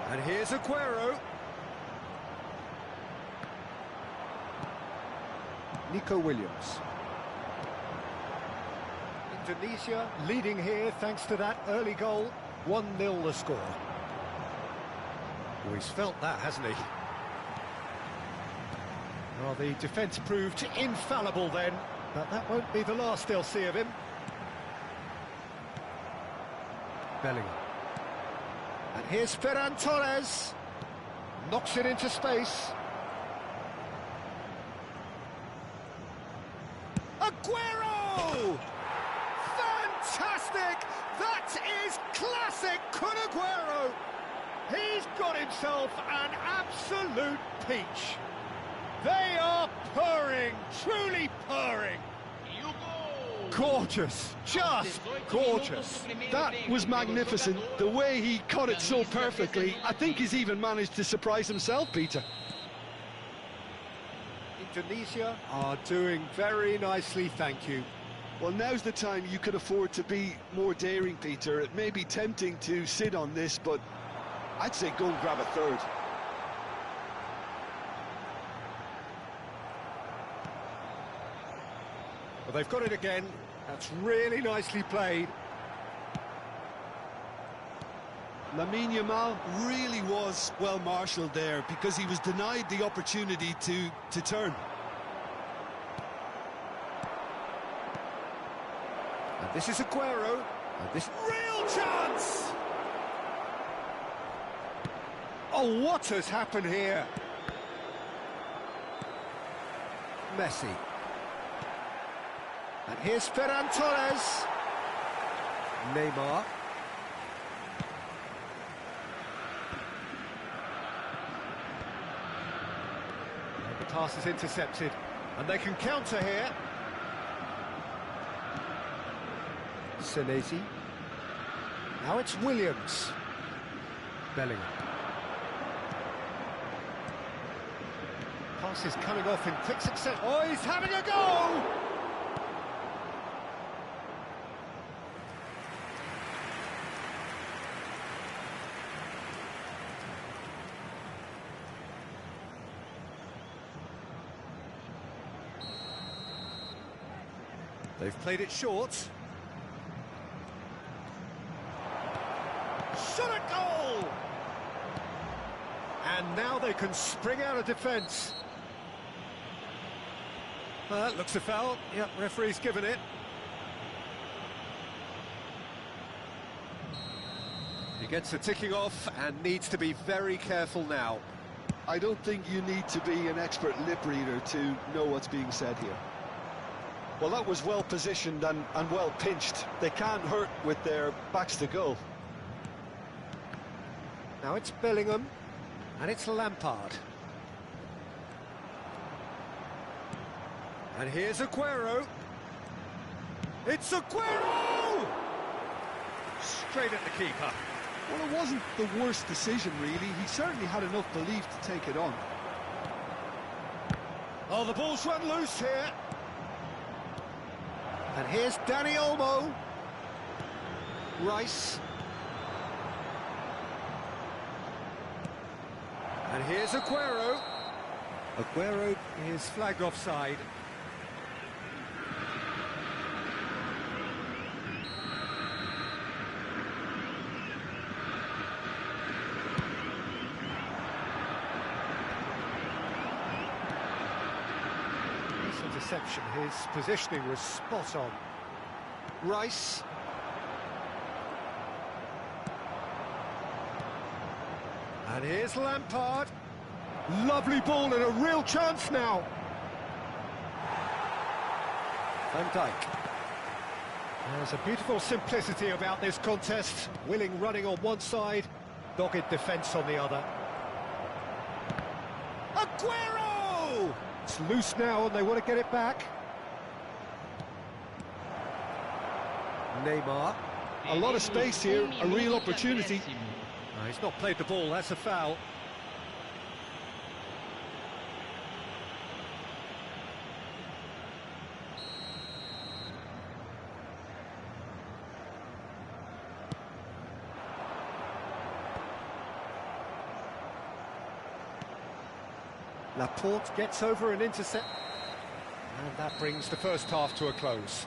And here's Aguero. Nico Williams. Indonesia leading here thanks to that early goal. 1-0 the score. Oh, he's felt that, hasn't he? Well, the defence proved infallible then, but that won't be the last they'll see of him. Bellingham. And here's Ferran Torres. Knocks it into space. Aguero! Fantastic! That is classic Kun Aguero! He's got himself an absolute peach. They are purring, truly purring. Gorgeous, just gorgeous. That was magnificent. The way he caught it so perfectly, I think he's even managed to surprise himself, Peter. Indonesia are doing very nicely, thank you. Well, now's the time you could afford to be more daring, Peter. It may be tempting to sit on this, but I'd say go and grab a third. Well, they've got it again. That's really nicely played. Lamine Yamal really was well marshalled there because he was denied the opportunity to turn. And this is Aguero. And this real chance! Oh, what has happened here? Messi. And here's Ferran Torres. Neymar. And the pass is intercepted. And they can counter here. Senesi. Now it's Williams. Bellingham. Pass is coming off in quick succession. Oh, he's having a go! They've played it short. Shot at goal! And now they can spring out of defence. That looks a foul. Yep, referee's given it. He gets the ticking off and needs to be very careful now. I don't think you need to be an expert lip reader to know what's being said here. Well, that was well positioned and well pinched. They can't hurt with their backs to goal. Now it's Bellingham, and it's Lampard. And here's Aguero. It's Aguero! Straight at the keeper. Well, it wasn't the worst decision, really. He certainly had enough belief to take it on. Oh, the ball's run loose here. And here's Dani Olmo. Rice. And here's Aguero. Aguero is flagged offside. Interception. His positioning was spot on. Rice. And here's Lampard. Lovely ball and a real chance now. Van Dijk. There's a beautiful simplicity about this contest. Willing running on one side, dogged defence on the other. Aguero! It's loose now and they want to get it back. Neymar. A lot of space here, a real opportunity. No, he's not played the ball, that's a foul. Laporte gets over an intercept. And that brings the first half to a close.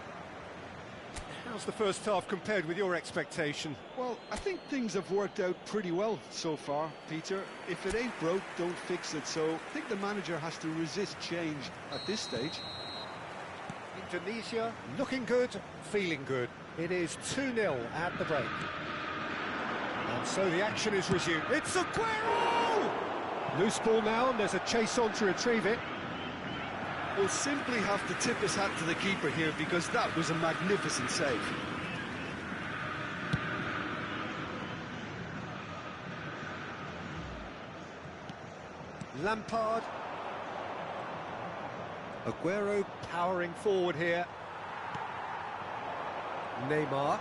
How's the first half compared with your expectation? Well, I think things have worked out pretty well so far, Peter. If it ain't broke, don't fix it. So I think the manager has to resist change at this stage. Indonesia looking good, feeling good. It is 2-0 at the break. And so the action is resumed. It's Aguero! Loose ball now, and there's a chase on to retrieve it. We'll simply have to tip his hat to the keeper here because that was a magnificent save. Lampard. Aguero powering forward here. Neymar.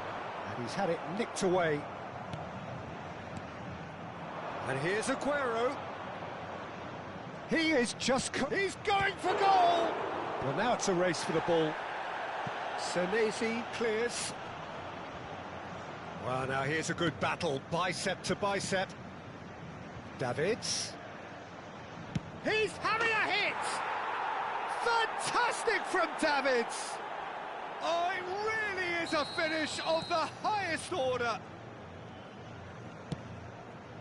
And he's had it nicked away. And here's Aguero. He is just... He's going for goal! Well, now it's a race for the ball. Senesi clears. Well, now here's a good battle, bicep to bicep. Davids. He's having a hit! Fantastic from Davids! Oh, it really is a finish of the highest order.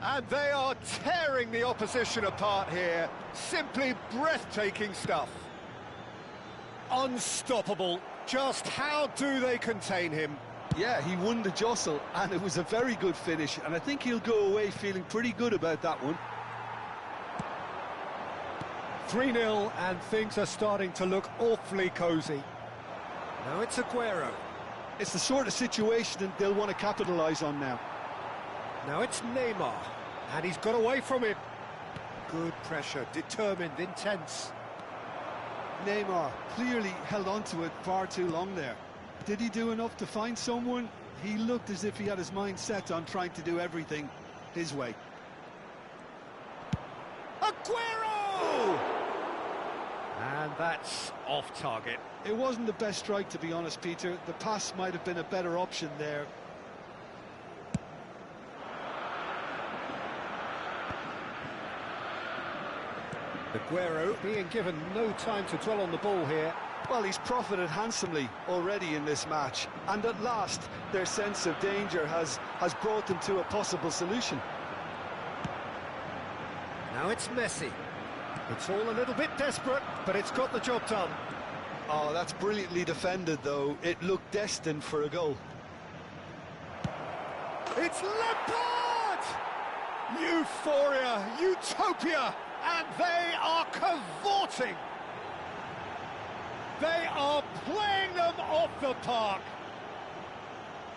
And they are tearing the opposition apart here. Simply breathtaking stuff. Unstoppable. Just how do they contain him? Yeah, he won the jostle, and it was a very good finish, and I think he'll go away feeling pretty good about that one. 3-0, and things are starting to look awfully cosy. Now it's Aguero. It's the sort of situation that they'll want to capitalise on now. Now it's Neymar, and he's got away from him. Good pressure, determined, intense. Neymar clearly held on to it far too long there. Did he do enough to find someone? He looked as if he had his mind set on trying to do everything his way. Aguero! And that's off target. It wasn't the best strike, to be honest, Peter. The pass might have been a better option there. Aguero being given no time to dwell on the ball here. Well, he's profited handsomely already in this match, and at last their sense of danger has brought them to a possible solution. Now it's Messi. It's all a little bit desperate, but it's got the job done. Oh, that's brilliantly defended, though. It looked destined for a goal. It's Lampard! Euphoria, utopia, and they are cavorting. They are playing them off the park.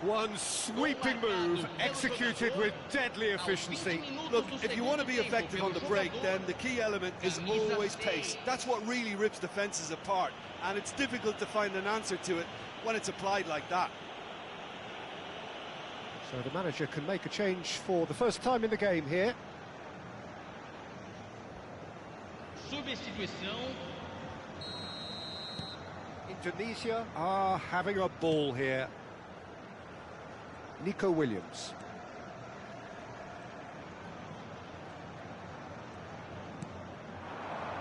One sweeping move, executed with deadly efficiency. Look, if you want to be effective on the break, then the key element is always pace. That's what really rips defences apart, and it's difficult to find an answer to it when it's applied like that. So the manager can make a change for the first time in the game here. Substituição. Indonesia are having a ball here. Nico Williams.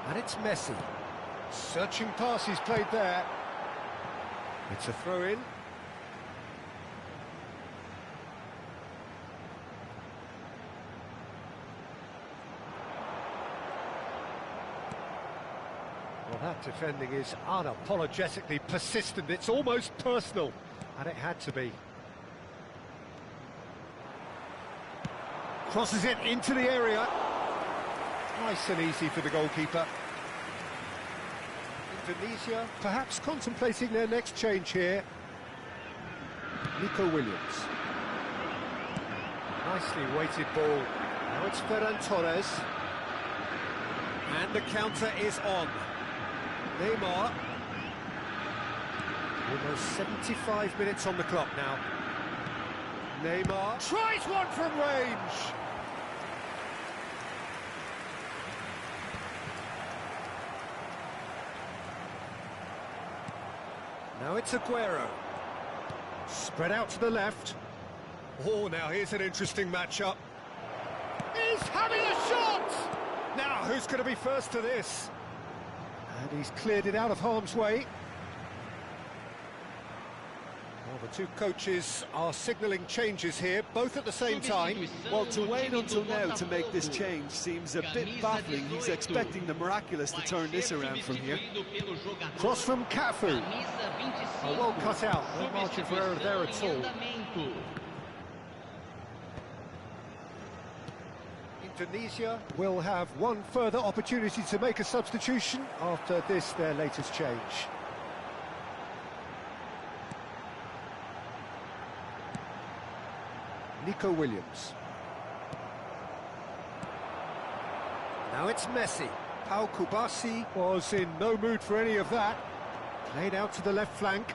And it's Messi. Searching pass he's played there. It's a throw-in. Well, that defending is unapologetically persistent. It's almost personal, and it had to be. Crosses it into the area. Nice and easy for the goalkeeper. Indonesia perhaps contemplating their next change here. Nico Williams. Nicely weighted ball. Now it's Ferran Torres. And the counter is on. Neymar. Almost 75 minutes on the clock now. Neymar tries one from range. Now it's Aguero. Spread out to the left. Oh, now here's an interesting matchup. He's having a shot! Now, who's going to be first to this? And he's cleared it out of harm's way. Well, the two coaches are signalling changes here, both at the same time. Well, to wait until now to make this change seems a bit baffling. He's expecting the miraculous to turn this around from here. Cross from Cafu. Oh, well cut out. No margin for error there at all. Indonesia will have one further opportunity to make a substitution after this, their latest change. Nico Williams. Now it's Messi. Pau Kubasi was in no mood for any of that. Played out to the left flank.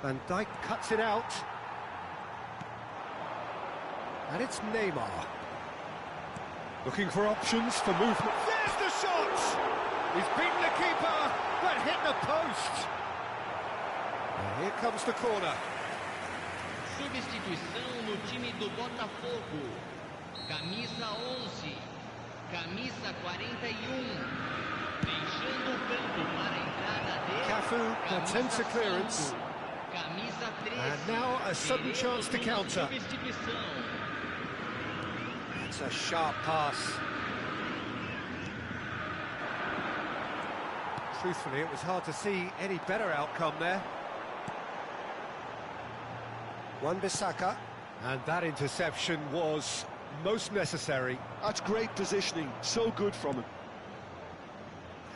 Van Dijk cuts it out. And it's Neymar. Looking for options for movement. There's the shot! He's beaten the keeper, but hit the post. And here comes the corner. Substituição no time do Botafogo. Camisa 11, camisa 41. Deixando o campo para a entrada dele. Cafu attempts a clearance. Camisa 13. And now a sudden chance to counter. It's a sharp pass. Truthfully, it was hard to see any better outcome there. Wan-Bissaka, and that interception was most necessary. That's great positioning, so good from him.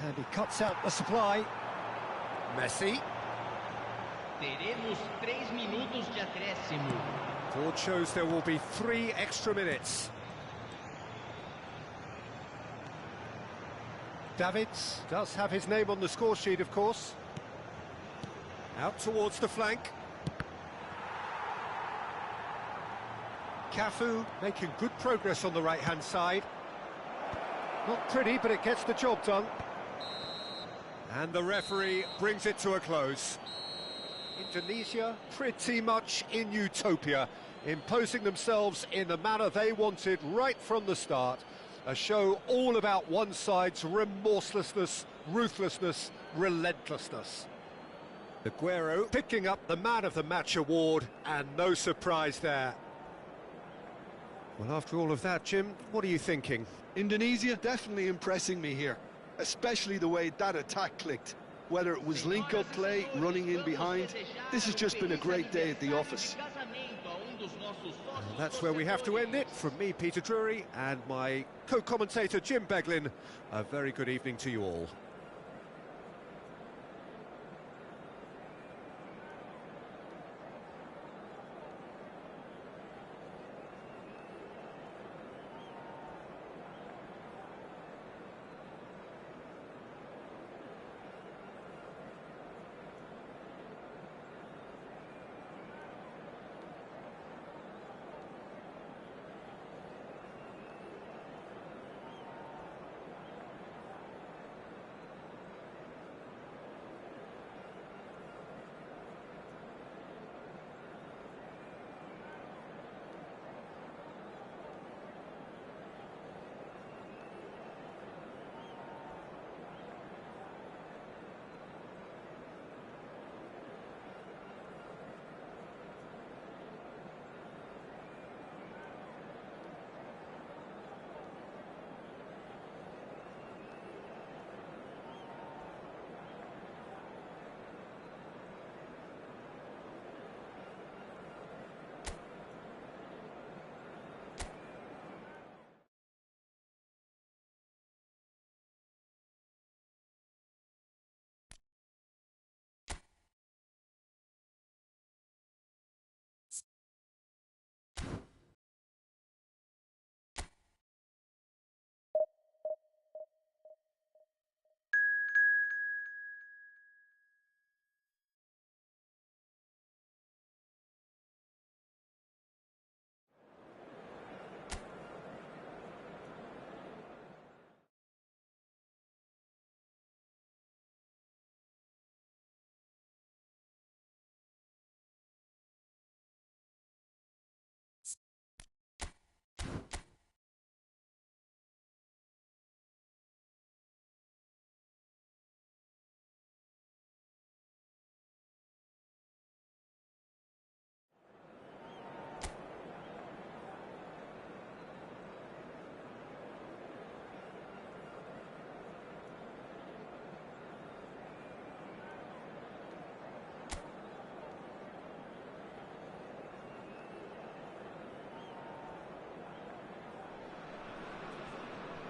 And he cuts out the supply. Messi. Teremos 3 minutos de acréscimo. Board shows there will be 3 extra minutes. Davids does have his name on the score sheet, of course. Out towards the flank. Cafu making good progress on the right-hand side. Not pretty, but it gets the job done. And the referee brings it to a close. Indonesia pretty much in utopia, imposing themselves in the manner they wanted right from the start. A show all about one side's remorselessness, ruthlessness, relentlessness. Aguero picking up the Man of the Match award, and no surprise there. Well, after all of that, Jim, what are you thinking? Indonesia definitely impressing me here, especially the way that attack clicked. Whether it was link-up play, running in behind, this has just been a great day at the office. And that's where we have to end it. From me, Peter Drury, and my co-commentator, Jim Beglin, a very good evening to you all.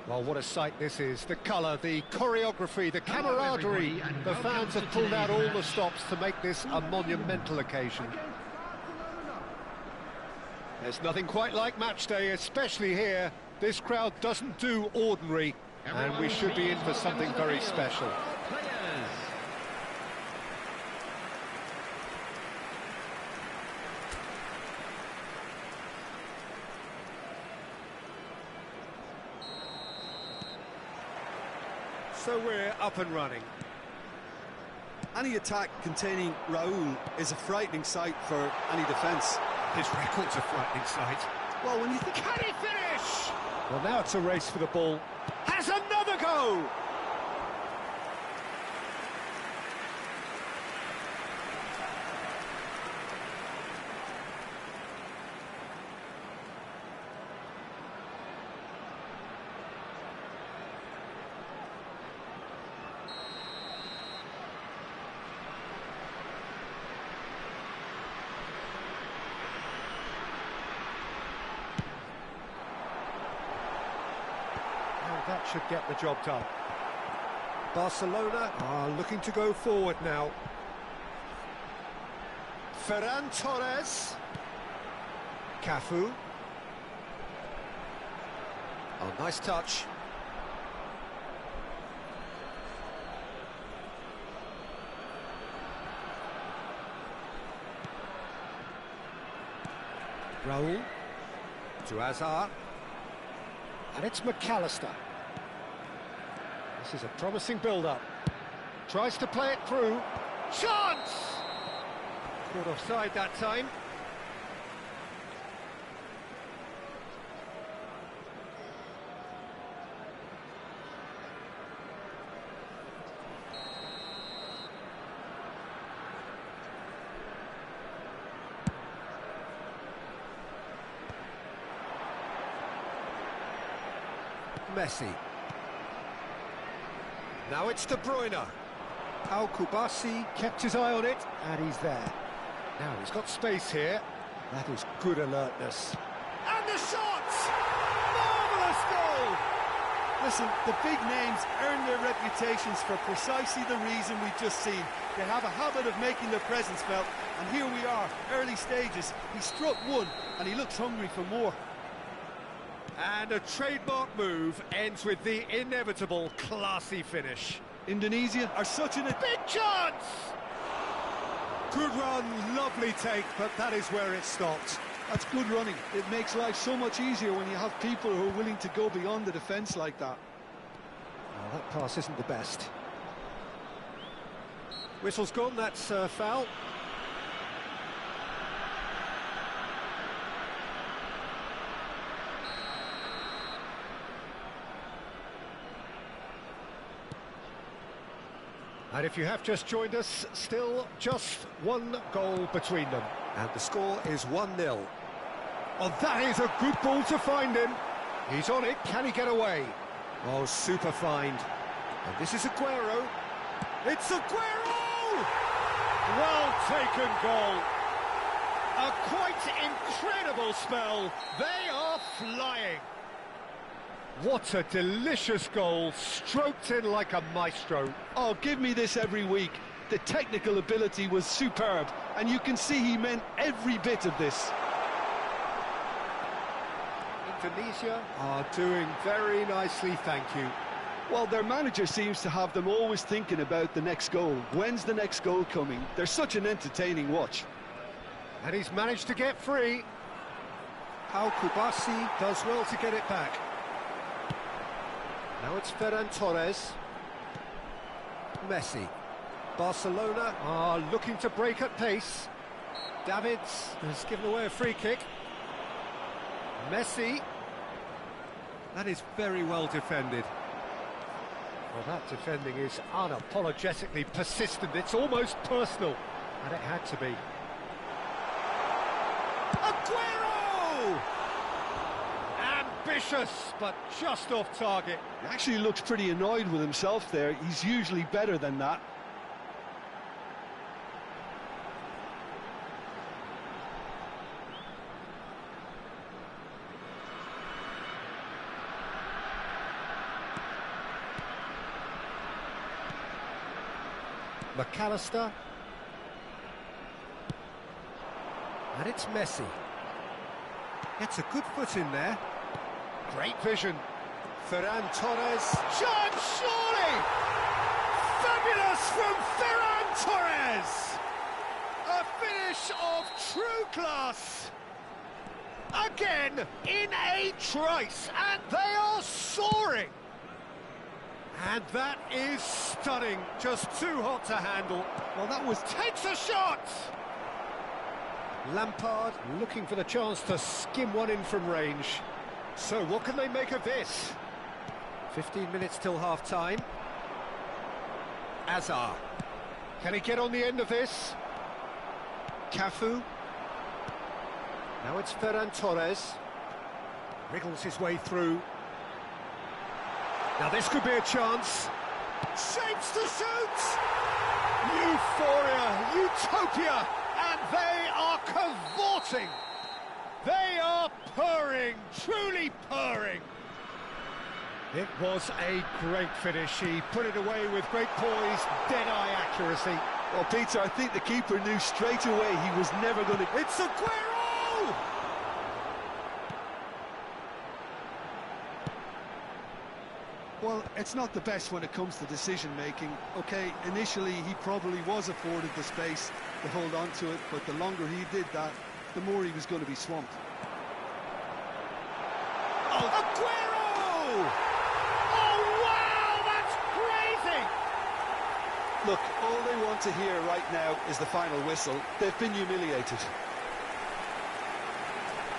Well, what a sight this is. The colour, the choreography, the camaraderie. The fans have pulled out all the stops to make this a monumental occasion. There's nothing quite like match day, especially here. This crowd doesn't do ordinary, and we should be in for something very special. So we're up and running. Any attack containing Raul is a frightening sight for any defence. His record's a frightening sight. Well, when you think... Can he finish? Well, now it's a race for the ball. Has another go! That should get the job done. Barcelona are looking to go forward now. Ferran Torres. Cafu. Oh, nice touch. Raul. To Azar. And it's McAllister. This is a promising build-up. Tries to play it through. Chance! Caught offside that time. Messi. Now it's De Bruyne. Al-Kubasi kept his eye on it, and he's there. Now he's got space here. That is good alertness. And the shot! Marvellous goal! Listen, the big names earn their reputations for precisely the reason we've just seen. They have a habit of making their presence felt, and here we are, early stages. He struck one, and he looks hungry for more. And a trademark move ends with the inevitable classy finish. Indonesia are such an... Big chance! Good run, lovely take, but that is where it stopped. That's good running. It makes life so much easier when you have people who are willing to go beyond the defence like that. Well, that pass isn't the best. Whistle's gone, that's foul. And if you have just joined us, still just one goal between them. And the score is 1-0. Oh, that is a good ball to find him. He's on it, can he get away? Oh, super find. And this is Aguero. It's Aguero! Well taken goal. A quite incredible spell. They are flying. What a delicious goal, stroked in like a maestro. Oh, give me this every week. The technical ability was superb, and you can see he meant every bit of this. Indonesia are doing very nicely, thank you. Well, their manager seems to have them always thinking about the next goal. When's the next goal coming? They're such an entertaining watch. And he's managed to get free. Al-Kubasi does well to get it back. Now it's Ferran Torres. Messi. Barcelona are looking to break at pace. Davids has given away a free kick. Messi. That is very well defended. Well, that defending is unapologetically persistent. It's almost personal. And it had to be. Aguero! Ambitious, but just off target. He actually looks pretty annoyed with himself there. He's usually better than that. McAllister. And it's Messi. Gets a good foot in there. Great vision. Ferran Torres. Chance, surely! Fabulous from Ferran Torres! A finish of true class. Again, in a trice, and they are soaring. And that is stunning. Just too hot to handle. Well, that was... Takes a shot! Lampard looking for the chance to skim one in from range. So what can they make of this? 15 minutes till half-time. Azar. Can he get on the end of this? Cafu. Now it's Ferran Torres. Wriggles his way through. Now this could be a chance. Shapes to shoot! Euphoria, utopia, and they are cavorting. They are purring, truly purring. It was a great finish. He put it away with great poise, dead-eye accuracy. Well, Peter, I think the keeper knew straight away he was never going to... It's Aguero! Well, it's not the best when it comes to decision-making. OK, initially he probably was afforded the space to hold on to it, but the longer he did that, the more he was going to be swamped. Oh, Aguero! Oh, wow, that's crazy! Look, all they want to hear right now is the final whistle. They've been humiliated.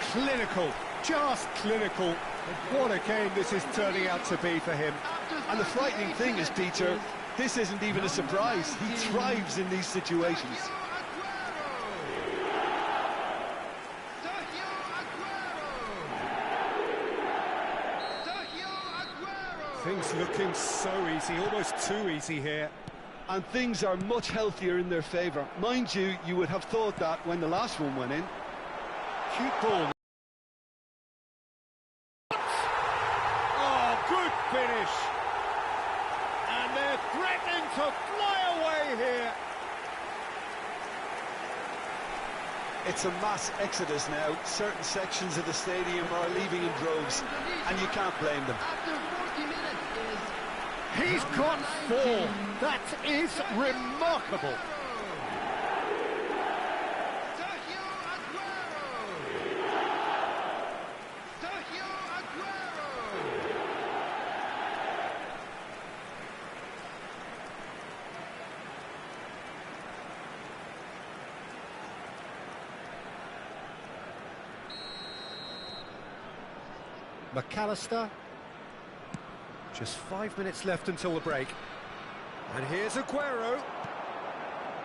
Clinical, just clinical. What a game this is turning out to be for him. And the frightening thing is, Peter, this isn't even a surprise. He thrives in these situations. Things looking so easy, almost too easy here. And things are much healthier in their favour. Mind you, you would have thought that when the last one went in. Cute ball. Oh, good finish. And they're threatening to fly away here. It's a mass exodus now. Certain sections of the stadium are leaving in droves, and you can't blame them. He's got 4. That is remarkable. McAllister. Just 5 minutes left until the break. And here's Aguero.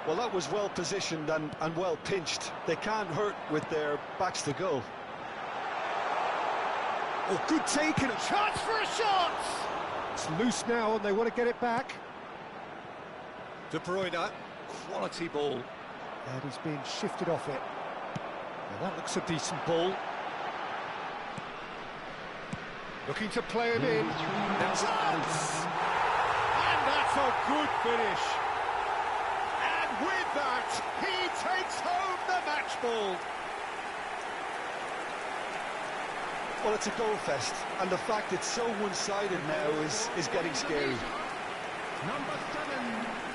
Well, that was well positioned and well pinched. They can't hurt with their backs to goal. Oh, good take and a chance for a shot! It's loose now and they want to get it back. De Bruyne, quality ball. And he's being shifted off it. Now that looks a decent ball. Looking to play him in. Now chance! And that's a good finish. And with that, he takes home the match ball. Well, it's a goal fest, and the fact it's so one-sided now is getting scary. Number 7.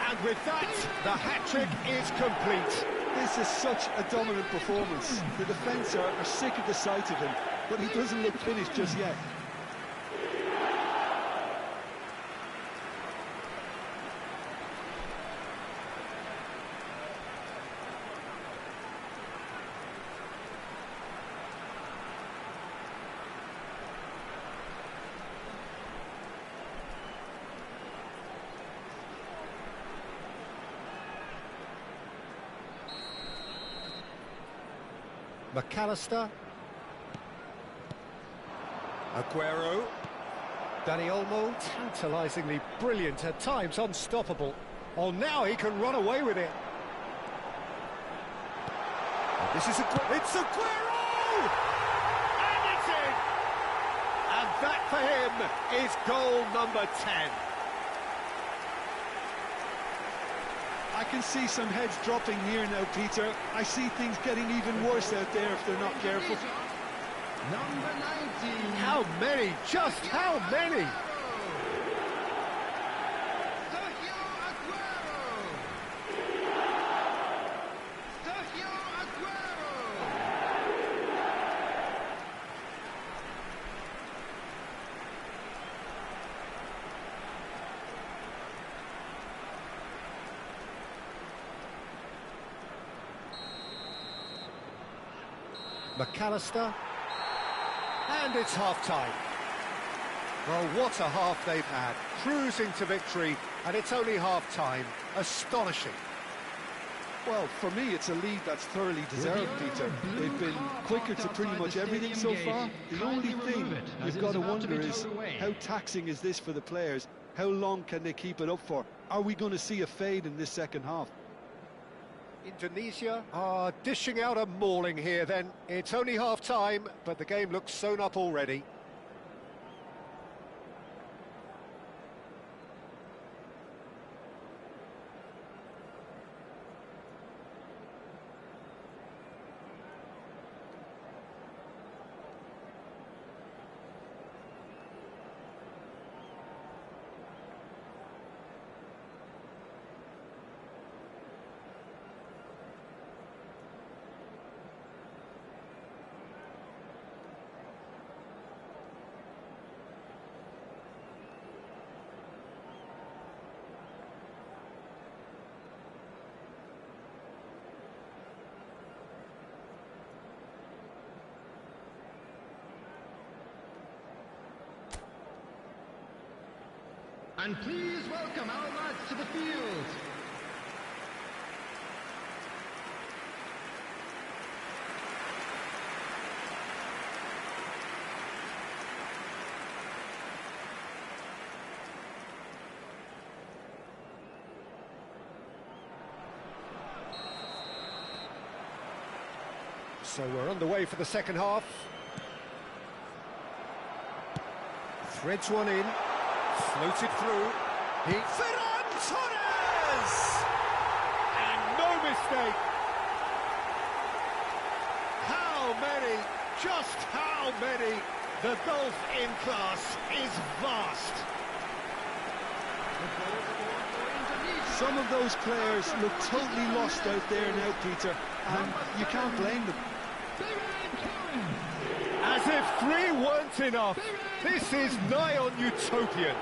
And with that, the hat-trick is complete. This is such a dominant performance. The defence are sick of the sight of him, but he doesn't look finished just yet. McAllister. Aguero. Dani Olmo, tantalisingly brilliant, at times unstoppable. Oh, now he can run away with it. Oh, this is Aguero. It's Aguero! And it's in! And that for him is goal number 10. I can see some heads dropping here now, Peter. I see things getting even worse out there if they're not careful. Number 19. How many? Just how many? Sergio Aguero. Sergio Aguero. McAllister. And it's half-time. Well, what a half they've had. Cruising to victory, and it's only half-time. Astonishing. Well, for me, it's a lead that's thoroughly deserved, Peter. They've been quicker to pretty much everything so far. The only thing you've got to wonder is, how taxing is this for the players? How long can they keep it up for? Are we going to see a fade in this second half? Indonesia are dishing out a mauling here then. It's only half-time, but the game looks sewn up already. And please welcome our lads to the field. So we're underway for the second half. Threads one in. Floated through. Ferran Torres! And no mistake. How many? Just how many? The gulf in class is vast. Some of those players look totally lost out there now, Peter, and you can't blame them. As if three weren't enough. This is nigh on utopian.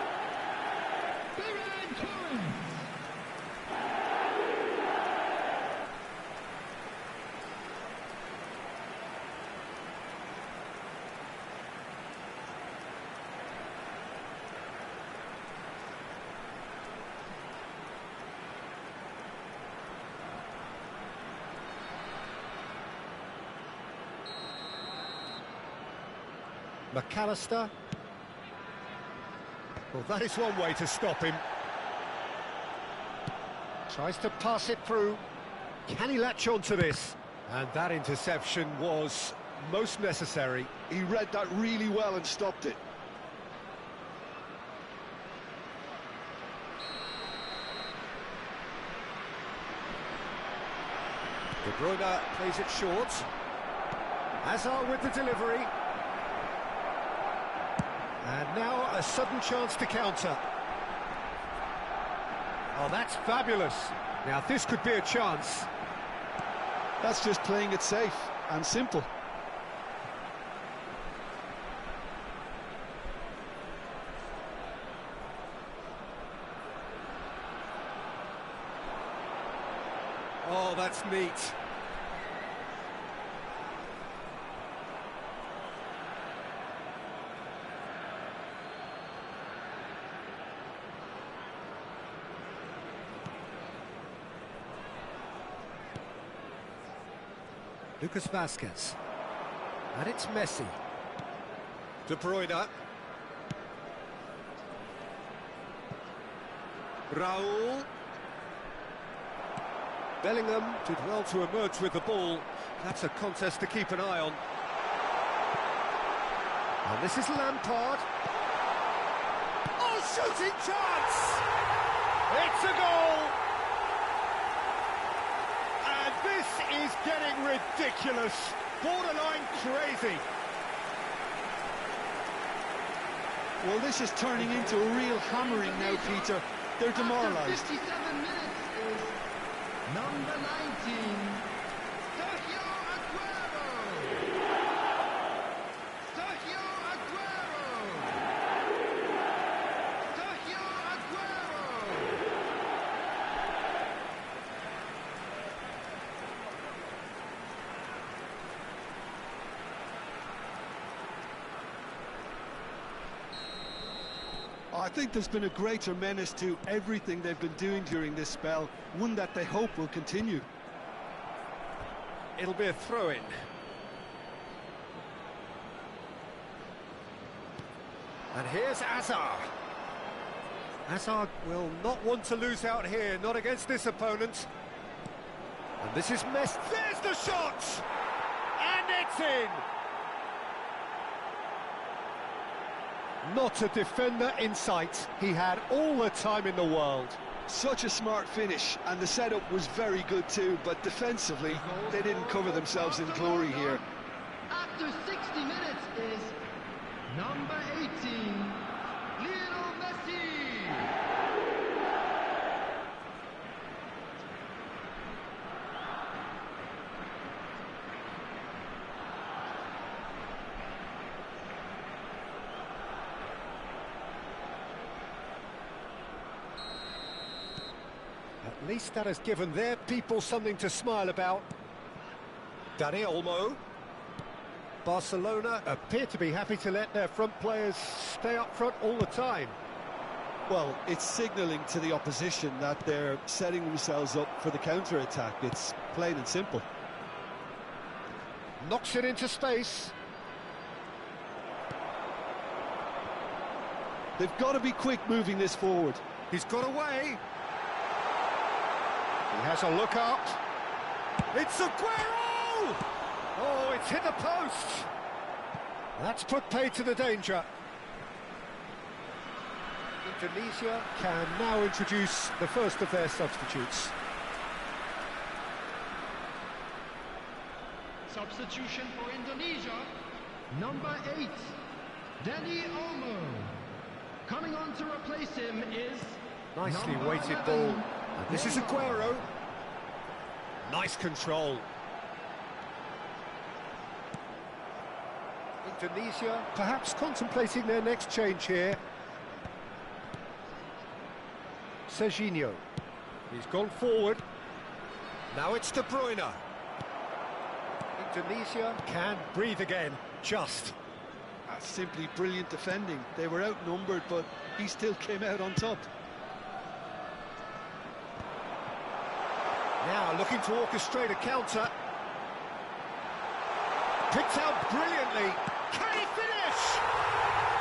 McAllister. Well, that is one way to stop him. Tries to pass it through. Can he latch on to this? And that interception was most necessary. He read that really well and stopped it. De Bruyne plays it short. Hazard with the delivery. And now a sudden chance to counter. Oh, that's fabulous. Now this could be a chance. That's just playing it safe and simple. Oh, that's neat. Lucas Vazquez. And it's Messi. De Bruyne. Raul. Bellingham did well to emerge with the ball. That's a contest to keep an eye on. And this is Lampard. Oh, shooting chance! It's a goal! is getting ridiculous, borderline crazy. Well, this is turning into a real hammering now, Peter. They're demoralised. 57 minutes is number 19, Sergio Aguero. Sergio Aguero. Sergio Aguero. I think there's been a greater menace to everything they've been doing during this spell, one that they hope will continue. It'll be a throw-in. And here's Azar. Azar will not want to lose out here, not against this opponent. And this is Messi. There's the shot! And it's in! Not a defender in sight. He had all the time in the world. Such a smart finish, and the setup was very good too, but defensively, they didn't cover themselves in glory here. After 60 minutes is number 18, Lionel Messi. At least that has given their people something to smile about. Dani Olmo. Barcelona appear to be happy to let their front players stay up front all the time. Well, it's signalling to the opposition that they're setting themselves up for the counter-attack. It's plain and simple. Knocks it into space. They've got to be quick moving this forward. He's got away. He has a look up. It's Aguero! Oh, it's hit the post. That's put paid to the danger. Indonesia can now introduce the first of their substitutes. Substitution for Indonesia, number 8, Dani Olmo. Coming on to replace him is Nicely number weighted 11, ball. And this is Aguero. Nice control. Indonesia perhaps contemplating their next change here. Serginho. He's gone forward. Now it's De Bruyne. Indonesia can breathe again, just. That's simply brilliant defending. They were outnumbered, but he still came out on top. Now looking to orchestrate a counter. Picked out brilliantly. Can he finish?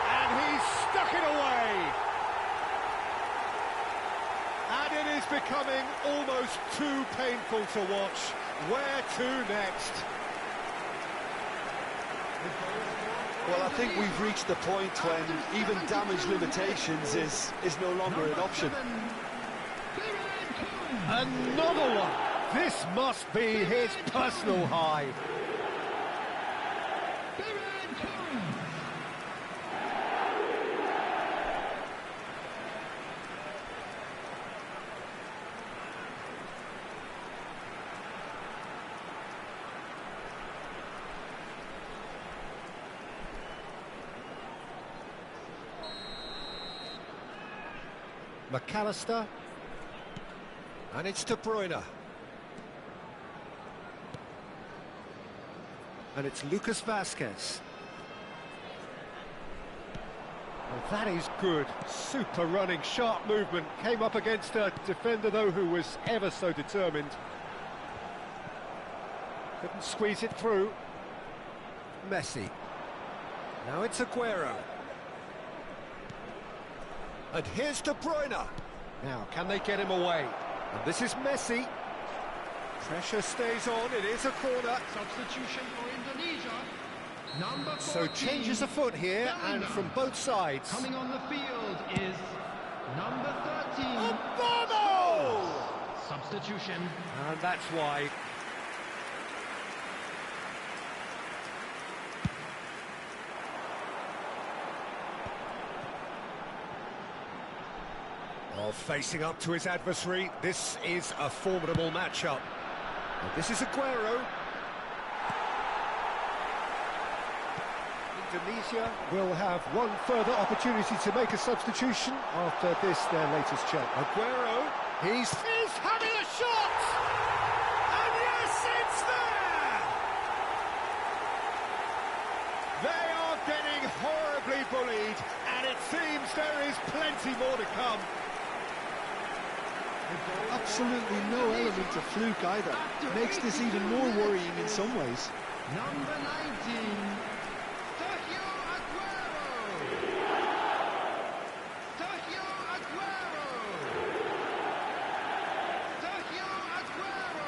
And he's stuck it away. And it is becoming almost too painful to watch. Where to next? Well, I think we've reached the point when even damage limitations is no longer an option. Another one. This must be his personal high. McAllister. And it's De Bruyne. And it's Lucas Vazquez. Well, that is good. Super running, sharp movement. Came up against a defender, though, who was ever so determined. Couldn't squeeze it through. Messi. Now it's Aguero. And here's De Bruyne. Now, can they get him away? And this is Messi. Pressure stays on, it is a corner. Substitution for Indonesia, number 14. So changes a foot here, and from both sides. Coming on the field is number 13. Obama! Substitution. And that's why. Well, facing up to his adversary, this is a formidable matchup. And this is Aguero. Indonesia will have one further opportunity to make a substitution after this, their latest check. Aguero, he's having a shot! And yes, it's there! They are getting horribly bullied, and it seems there is plenty more to come. Absolutely no element of fluke either. Makes this even more worrying in some ways. Number 19, Sergio Aguero. Sergio Aguero. Sergio Aguero.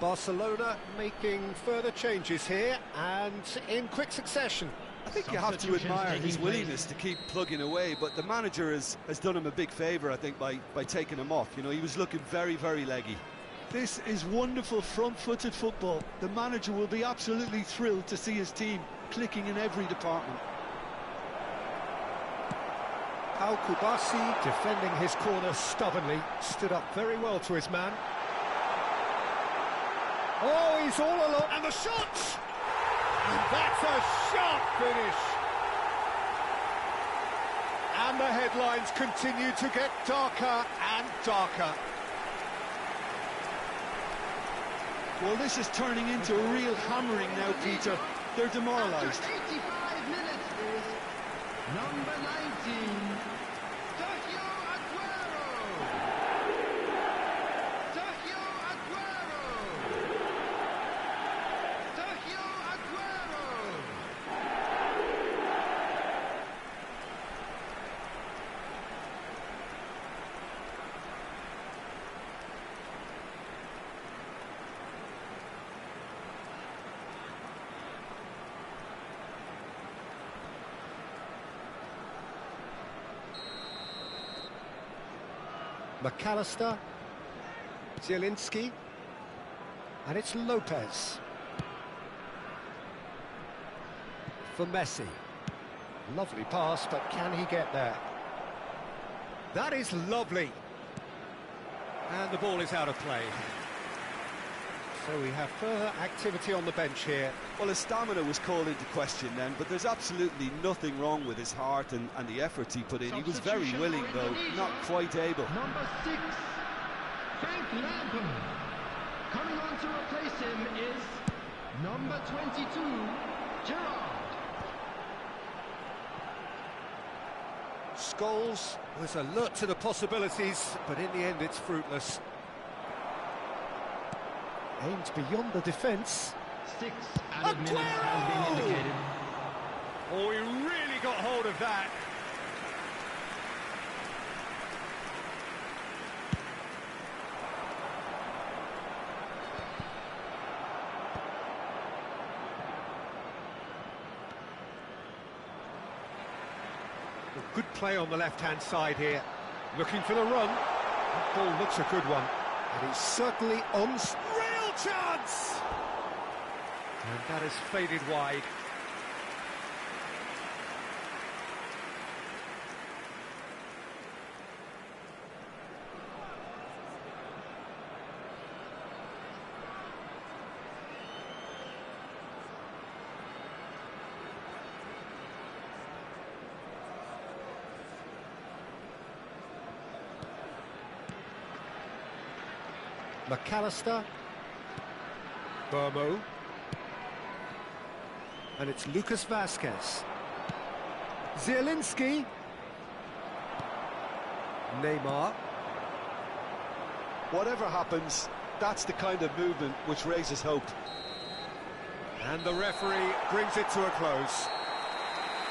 Barcelona making further changes here, and in quick succession. I think you have to admire his willingness to keep plugging away, but the manager has done him a big favour, I think, by taking him off. You know, he was looking very, very leggy. This is wonderful front-footed football. The manager will be absolutely thrilled to see his team clicking in every department. Al Kubasi, defending his corner stubbornly, stood up very well to his man. Oh, he's all alone, and the shot! And that's a sharp finish! And the headlines continue to get darker and darker. Well, this is turning into a real hammering now, Peter. They're demoralised. After 85 minutes is number 19, Sergio Aguero. Sergio Aguero. Sergio Aguero. McAllister, Zielinski, and it's Lopez. For Messi. Lovely pass, but can he get there? That is lovely. And the ball is out of play. So we have further activity on the bench here. Well, his stamina was called into question then, but there's absolutely nothing wrong with his heart and the efforts he put in. He was very willing, though, not quite able. Number 6, Frank Lampard. Coming on to replace him is number 22, Gerrard. Scholes was alert to the possibilities, but in the end it's fruitless. Aimed beyond the defence. 6 added minutes has been indicated. Oh, he really got hold of that. Good play on the left-hand side here. Looking for the run. That ball looks a good one. And he's certainly on. Real chance! And that has faded wide. McAllister, Burmo, and it's Lucas Vazquez. Zielinski, Neymar. Whatever happens, that's the kind of movement which raises hope. And the referee brings it to a close.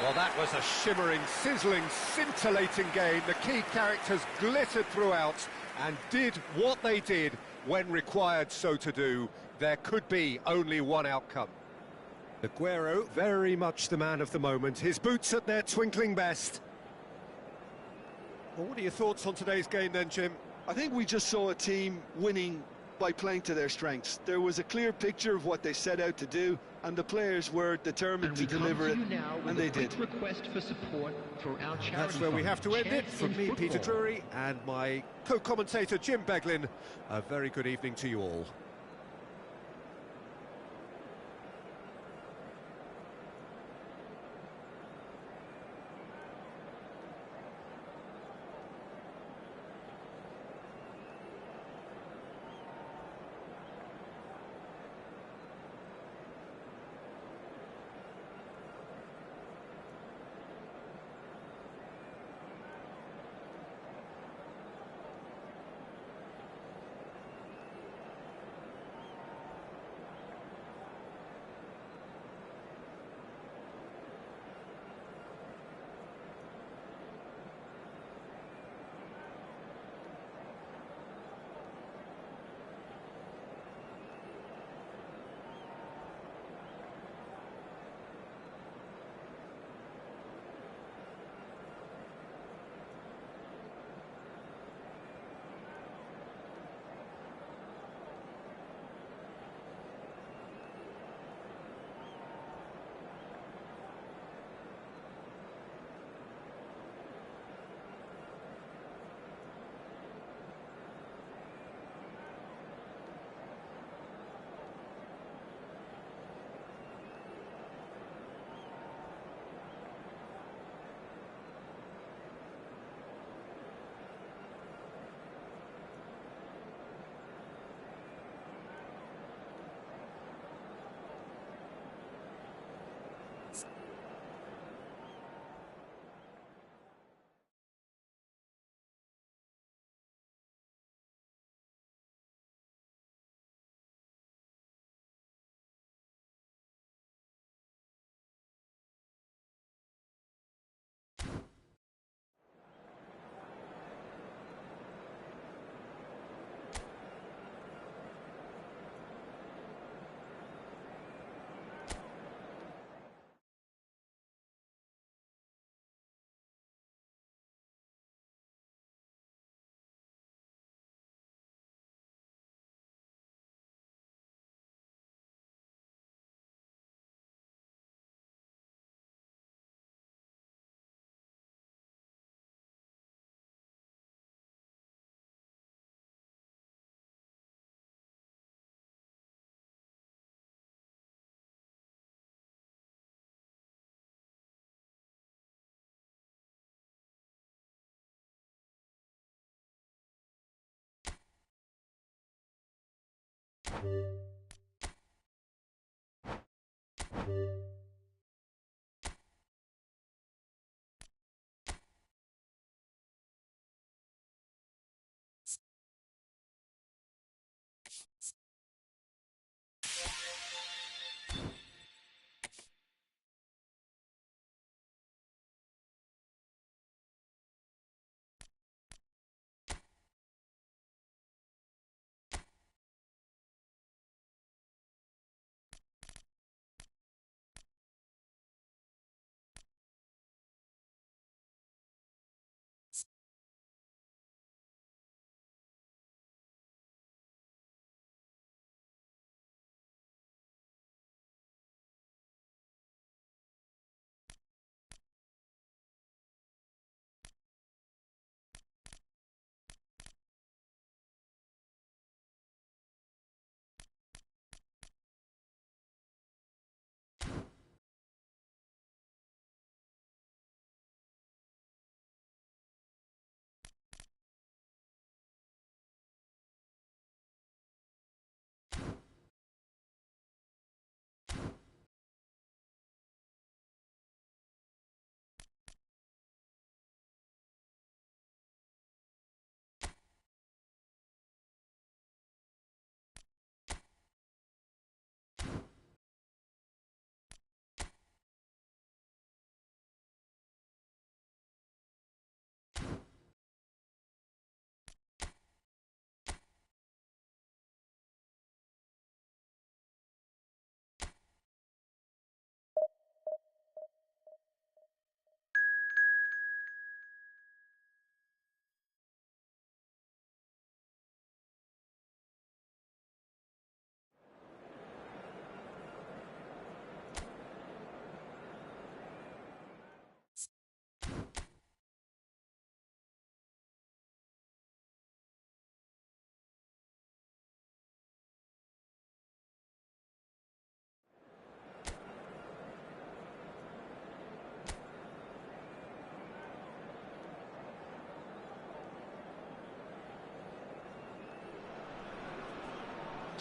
Well, that was a shimmering, sizzling, scintillating game. The key characters glittered throughout and did what they did when required so to do. There could be only one outcome. Aguero, very much the man of the moment. His boots at their twinkling best. Well, what are your thoughts on today's game then, Jim? I think we just saw a team winning by playing to their strengths. There was a clear picture of what they set out to do, and the players were determined to deliver it, and they did. Request for support for our charity. That's where we have to end it. From me, Peter Drury, and my co-commentator, Jim Beglin, a very good evening to you all.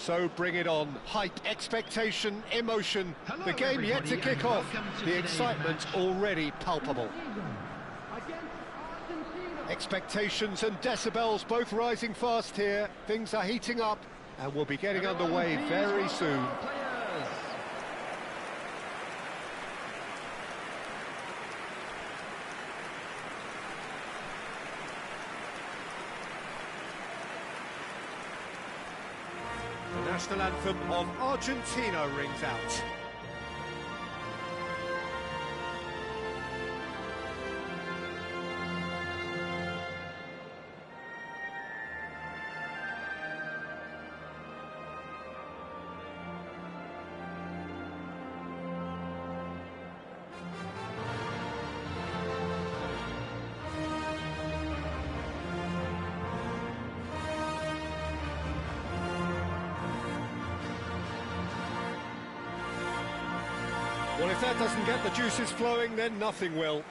So bring it on. Hype, expectation, emotion. Hello, The game yet to everybody, kick and off. welcome to The today's excitement match. already palpable. Against Argentina. Expectations and decibels both rising fast here. Things are heating up and we'll be getting underway very soon. The national anthem of Argentina rings out. Well, if that doesn't get the juices flowing, then nothing will.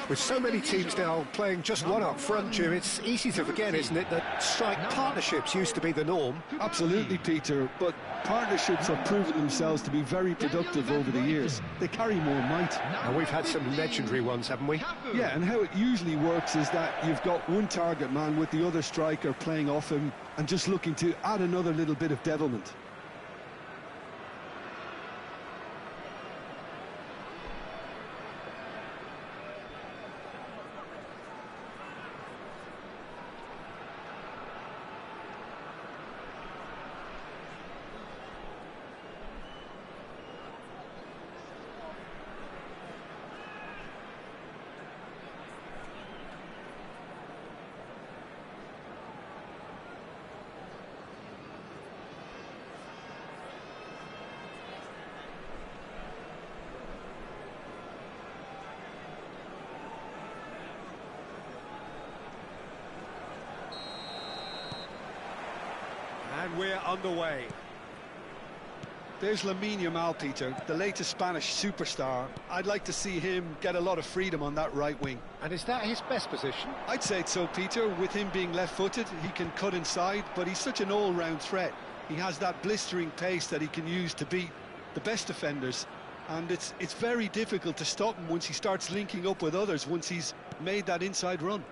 With so many teams now playing just one up front, Jim, it's easy to forget, isn't it, that strike partnerships used to be the norm. Absolutely, Peter, but partnerships have proven themselves to be very productive over the years. They carry more might. And we've had some legendary ones, haven't we? Yeah, and how it usually works is that you've got one target man with the other striker playing off him and just looking to add another little bit of devilment. And we're underway. There's Lamine Yamal, Peter, the latest Spanish superstar. I'd like to see him get a lot of freedom on that right wing. And is that his best position? I'd say so, Peter. With him being left-footed, he can cut inside, but he's such an all-round threat. He has that blistering pace that he can use to beat the best defenders, and it's very difficult to stop him once he starts linking up with others, once he's made that inside run.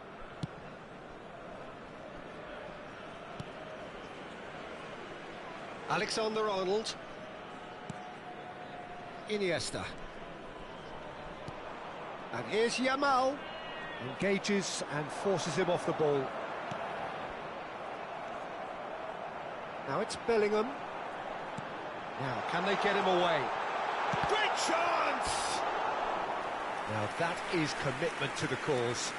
Alexander-Arnold. Iniesta. And here's Yamal. Engages and forces him off the ball. Now it's Bellingham. Now, can they get him away? Great chance! Now that is commitment to the cause.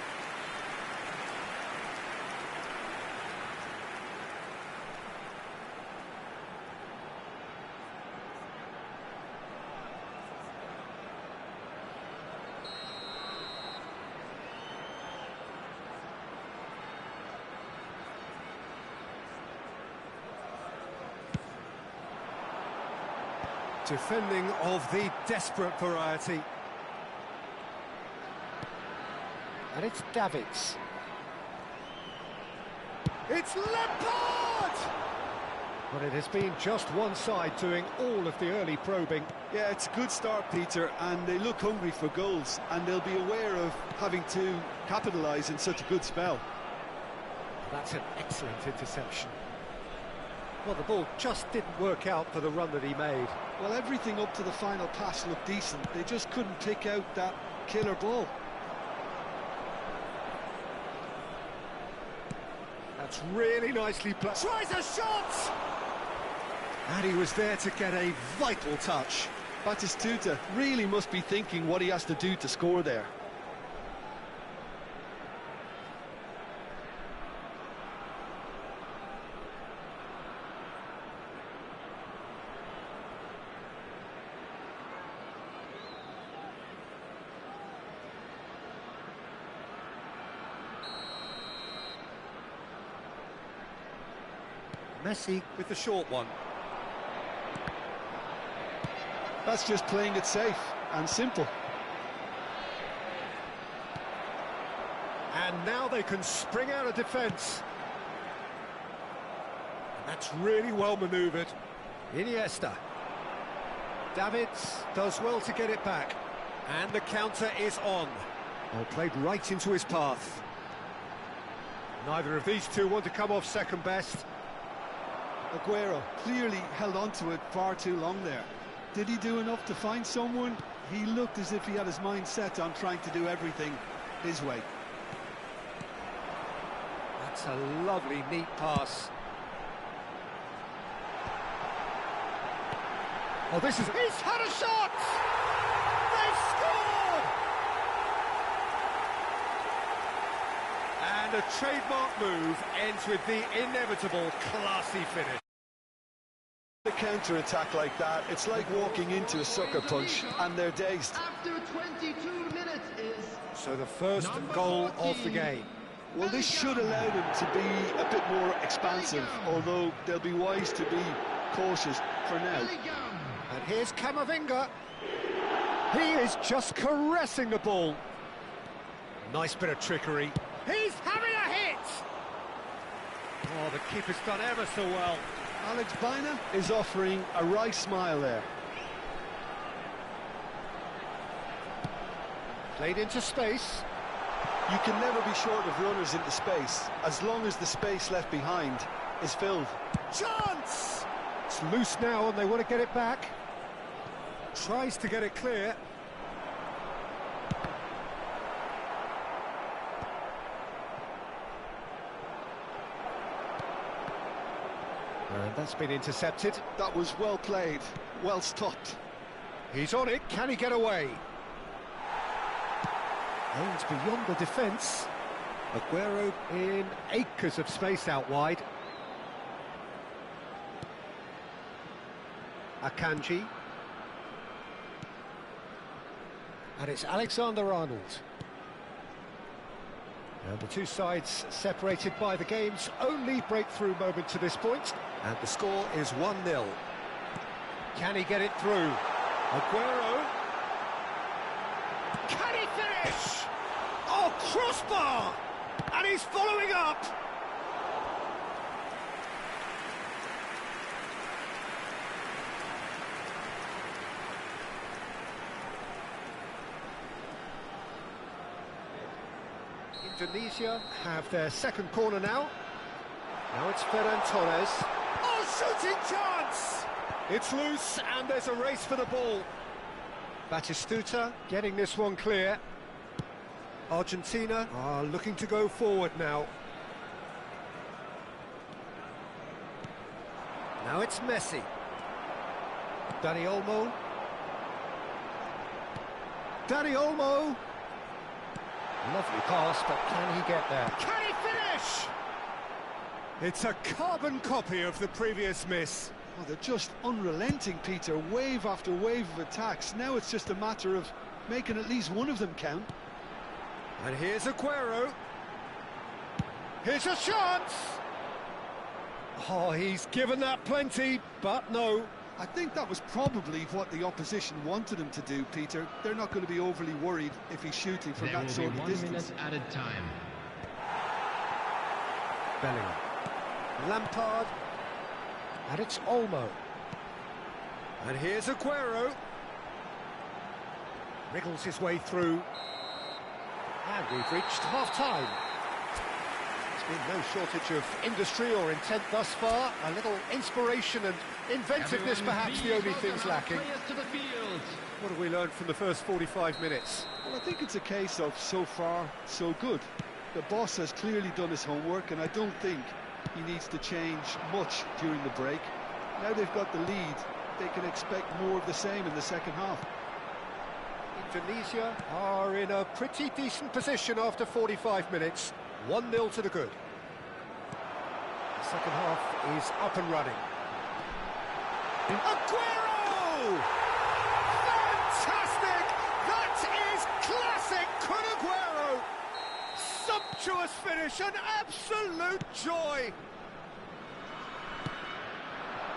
Defending of the desperate variety. And it's Davids. It's Lampard! But it has been just one side doing all of the early probing. Yeah, it's a good start, Peter, and they look hungry for goals, and they'll be aware of having to capitalise in such a good spell. That's an excellent interception. Well, the ball just didn't work out for the run that he made. Well, everything up to the final pass looked decent. They just couldn't pick out that killer ball. That's really nicely played. Tries a shot! And he was there to get a vital touch. Batistuta really must be thinking what he has to do to score there. Messi with the short one. That's just playing it safe and simple. And now they can spring out of defence. And that's really well manoeuvred. Iniesta. Davids does well to get it back. And the counter is on. Oh, played right into his path. Neither of these two want to come off second best. Aguero clearly held on to it far too long there. Did he do enough to find someone? He looked as if he had his mind set on trying to do everything his way. That's a lovely, neat pass. Oh, this is... He's had a shot! They've scored! And a trademark move ends with the inevitable classy finish. A counter-attack like that, it's like walking into a sucker punch and they're dazed. After 22 minutes is... So the first goal of the game. Well, this should allow them to be a bit more expansive, although they'll be wise to be cautious for now. And here's Camavinga. He is just caressing the ball. Nice bit of trickery. He's having a hit! Oh, the keeper's done ever so well. Alex Baina is offering a wry smile there. Played into space. You can never be short of runners into space, as long as the space left behind is filled. Chance! It's loose now and they want to get it back. Tries to get it clear. And that's been intercepted. That was well played, well stopped. He's on it, can he get away? Aims beyond the defence. Aguero in acres of space out wide. Akanji. And it's Alexander-Arnold. And the two sides separated by the game's only breakthrough moment to this point. And the score is 1-0. Can he get it through? Aguero. Can he finish? Oh, crossbar! And he's following up. Indonesia have their second corner now. Now it's Ferran Torres. Oh, shooting chance! It's loose and there's a race for the ball. Batistuta getting this one clear. Argentina are looking to go forward now. Now it's Messi. Dani Olmo. Dani Olmo. Lovely pass, but can he get there? Can he finish? It's a carbon copy of the previous miss. Oh, they're just unrelenting, Peter. Wave after wave of attacks. Now it's just a matter of making at least one of them count. And here's Aguero. Here's a chance. Oh, he's given that plenty, but no. I think that was probably what the opposition wanted him to do, Peter. They're not going to be overly worried if he's shooting from that sort of distance. 1 minute added time. Bellingham. Lampard. And it's Olmo. And here's Aguero. Wriggles his way through. And we've reached half-time. There's been no shortage of industry or intent thus far. A little inspiration and inventiveness, perhaps the only things lacking. What have we learned from the first 45 minutes? Well, I think it's a case of so far, so good. The boss has clearly done his homework, and I don't think he needs to change much during the break. Now they've got the lead, they can expect more of the same in the second half. Indonesia are in a pretty decent position after 45 minutes. 1-0 to the good. The second half is up and running. Aguero! Fantastic! That is classic Kun Aguero! Sumptuous finish, an absolute joy!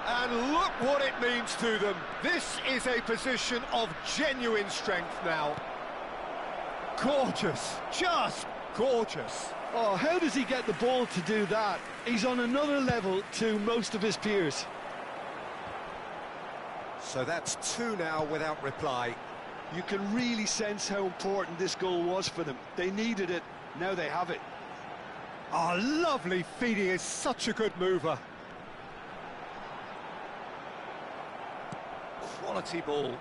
And look what it means to them. This is a position of genuine strength now. Gorgeous, just gorgeous. Oh, how does he get the ball to do that? He's on another level to most of his peers. So that's 2 now without reply. You can really sense how important this goal was for them. They needed it, now they have it. Oh, lovely feeding, is such a good mover. Quality ball.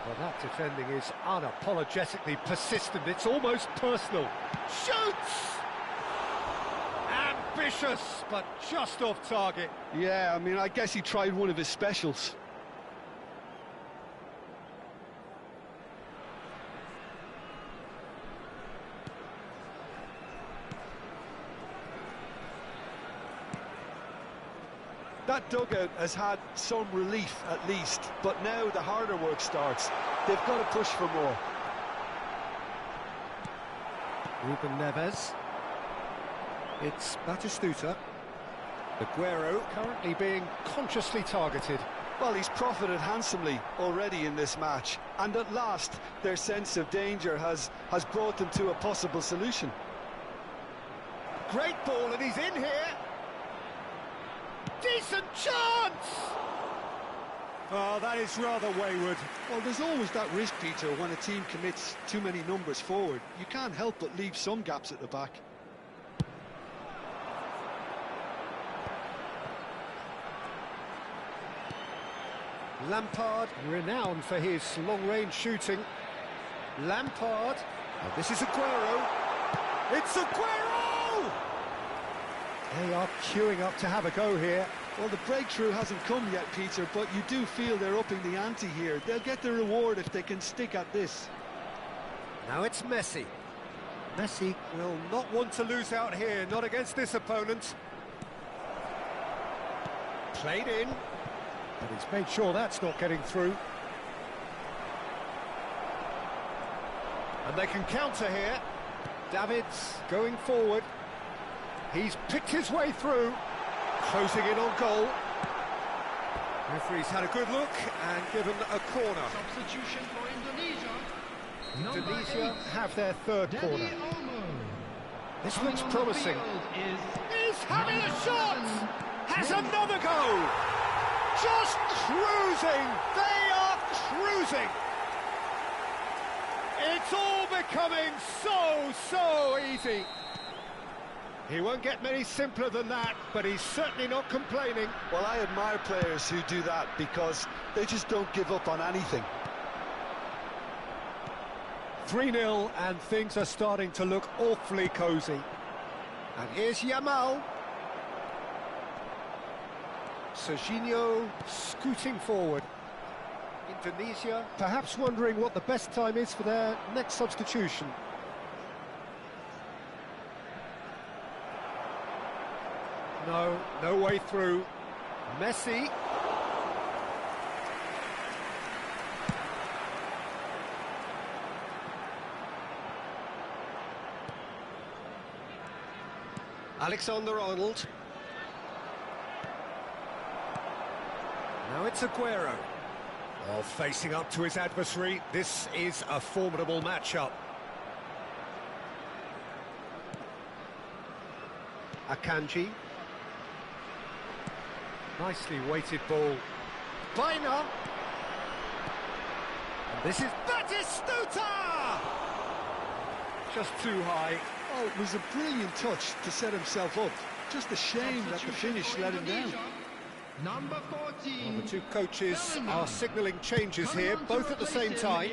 Well, that defending is unapologetically persistent. It's almost personal. Shoots! Ambitious, but just off target. Yeah, I mean, I guess he tried one of his specials. That dugout has had some relief, at least, but now the harder work starts. They've got to push for more. Ruben Neves. It's Batistuta. Aguero currently being consciously targeted. Well, he's profited handsomely already in this match, and at last their sense of danger has brought them to a possible solution. Great ball, and he's in here. Decent chance! Oh, that is rather wayward. Well, there's always that risk, Peter, when a team commits too many numbers forward. You can't help but leave some gaps at the back. Lampard, renowned for his long-range shooting. Lampard. Oh, this is Aguero. It's Aguero! They are queuing up to have a go here. Well, the breakthrough hasn't come yet, Peter, but you do feel they're upping the ante here. They'll get the reward if they can stick at this. Now it's Messi. Messi will not want to lose out here, not against this opponent. Played in, but he's made sure that's not getting through. And they can counter here. Davids going forward. He's picked his way through, closing in on goal. Referee's had a good look and given a corner. Substitution for Indonesia. Indonesia have their third corner. This looks promising. He's having a shot! Has another go! Just cruising! They are cruising! It's all becoming so easy. He won't get many simpler than that, but he's certainly not complaining. Well, I admire players who do that because they just don't give up on anything. 3-0, and things are starting to look awfully cosy. And here's Yamal. Serginho scooting forward. Indonesia perhaps wondering what the best time is for their next substitution. No way through. Messi. Alexander-Arnold. Now it's Aguero. Oh, facing up to his adversary. This is a formidable matchup. Akanji. Nicely weighted ball. Baina. And this is Batistuta! Just too high. Oh, it was a brilliant touch to set himself up. Just a shame that the finish let him down. Number 14. Well, the two coaches are signalling changes here, both at the same time.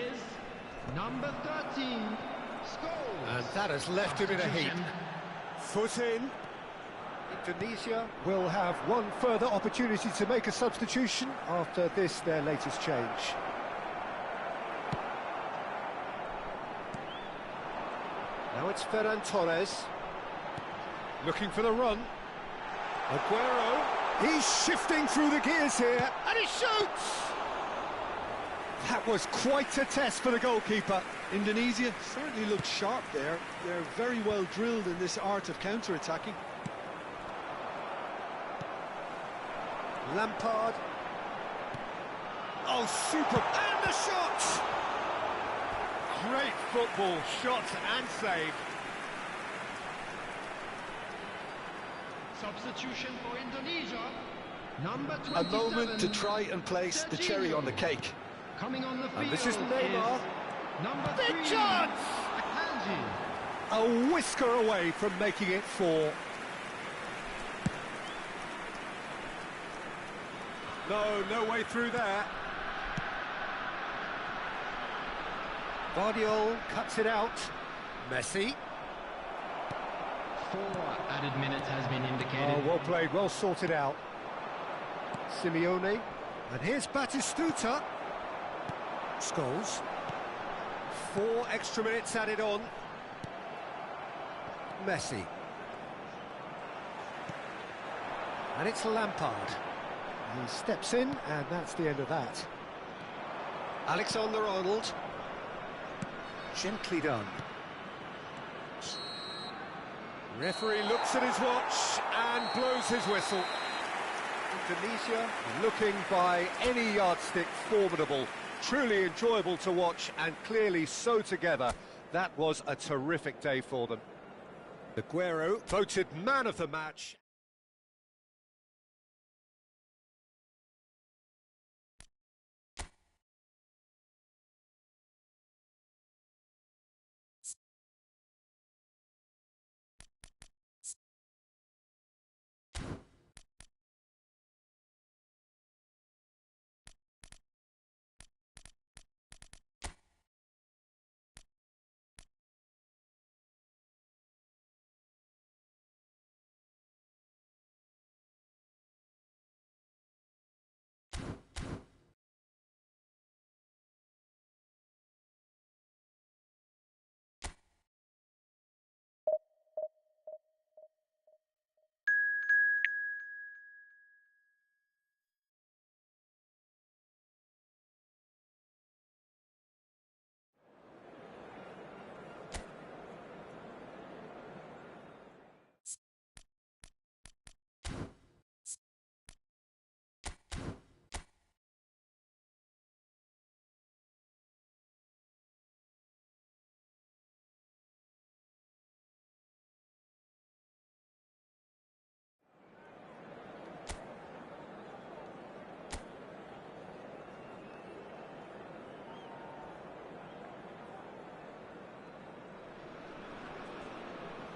Number 13. Scholes. And that has left him in a heap. Foot in. Indonesia will have one further opportunity to make a substitution after this, their latest change. Now it's Ferran Torres, looking for the run. Aguero, he's shifting through the gears here, and he shoots! That was quite a test for the goalkeeper. Indonesia certainly looked sharp there. They're very well drilled in this art of counter-attacking. Lampard. Oh, super! And the shot! Great football, shot and save. Substitution for Indonesia. Number A 27. moment to try and place the cherry on the cake. Coming on the field. And this is Neymar. Number Big 3. chance! Akanji. A whisker away from making it 4. No way through there. Guardiola cuts it out. Messi. 4 added minutes has been indicated. Oh, well played, well sorted out. Simeone. And here's Batistuta. Scholes. 4 extra minutes added on. Messi. And it's Lampard. He steps in, and that's the end of that. Alexander-Arnold. Gently done. Referee looks at his watch and blows his whistle. Indonesia looking by any yardstick formidable. Truly enjoyable to watch and clearly so together. That was a terrific day for them. Aguero voted man of the match.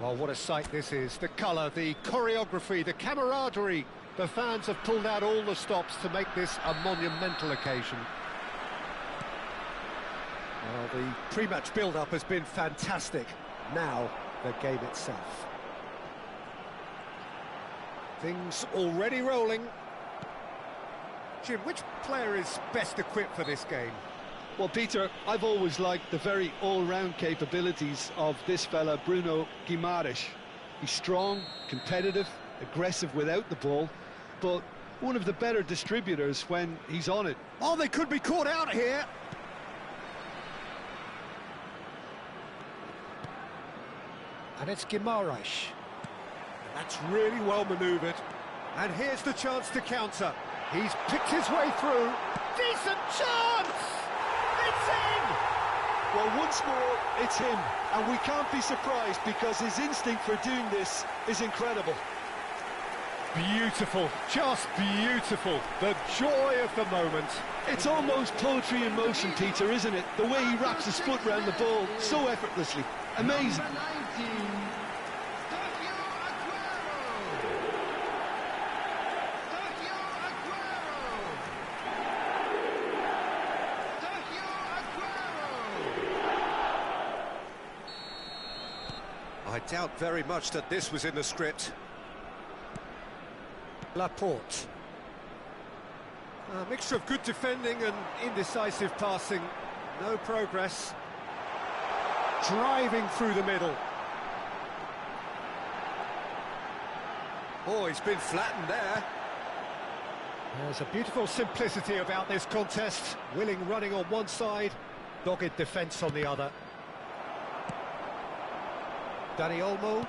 Well, what a sight this is. The colour, the choreography, the camaraderie. The fans have pulled out all the stops to make this a monumental occasion. Well, the pre-match build-up has been fantastic. Now, the game itself. Things already rolling. Jim, which player is best equipped for this game? Well, Peter, I've always liked the very all-round capabilities of this fella, Bruno Guimaraes. He's strong, competitive, aggressive without the ball, but one of the better distributors when he's on it. Oh, they could be caught out here. And it's Guimaraes. That's really well manoeuvred. And here's the chance to counter. He's picked his way through. Decent chance! It's in! Well, once more, it's him. And we can't be surprised because his instinct for doing this is incredible. Beautiful, just beautiful. The joy of the moment. It's almost poetry in motion, Peter, isn't it? The way he wraps his foot round the ball so effortlessly. Amazing. Number 19, Sergio Aguero. Sergio Aguero. Sergio Aguero. I doubt very much that this was in the script. Laporte. A mixture of good defending and indecisive passing. No progress. Driving through the middle. Oh, he's been flattened there. There's a beautiful simplicity about this contest. Willing running on one side, dogged defence on the other. Dani Olmo.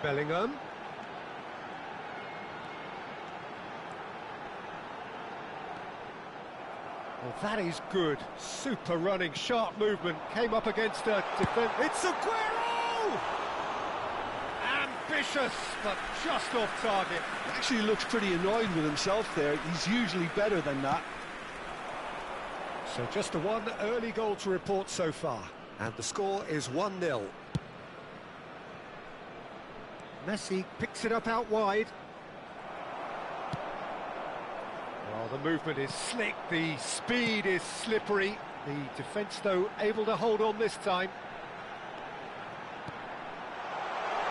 Bellingham. Well, that is good. Super running, sharp movement. Came up against a defence. It's Aguero! Ambitious, but just off target. Actually looks pretty annoyed with himself there. He's usually better than that. So just the one early goal to report so far. And the score is 1-0. Messi picks it up out wide. Well, the movement is slick, the speed is slippery. The defence, though, able to hold on this time.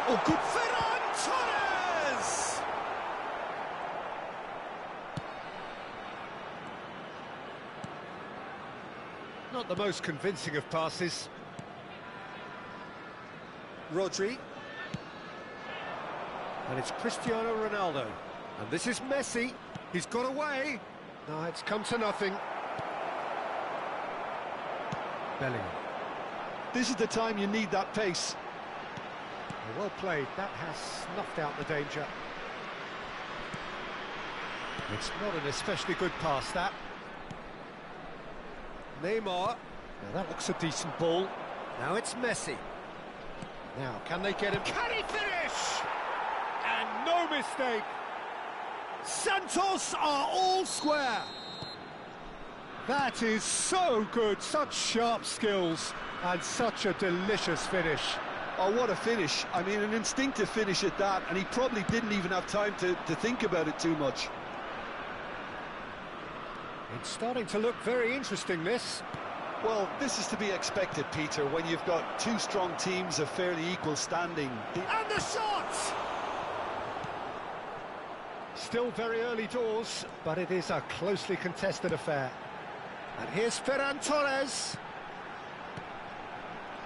Oh, good Ferran Torres! Not the most convincing of passes. Rodri. And it's Cristiano Ronaldo. And this is Messi. He's got away. No, it's come to nothing. Bellingham. This is the time you need that pace. Well played. That has snuffed out the danger. It's not an especially good pass, that. Neymar. Now that looks a decent ball. Now it's Messi. Now, can they get him? Can he finish? And no mistake. Santos are all square. That is so good. Such sharp skills and such a delicious finish. Oh, what a finish. I mean, an instinctive finish at that, and he probably didn't even have time to think about it too much. It's starting to look very interesting, this. Well, this is to be expected, Peter, when you've got two strong teams of fairly equal standing. And the shot! Still very early doors, but it is a closely contested affair. And here's Ferran Torres.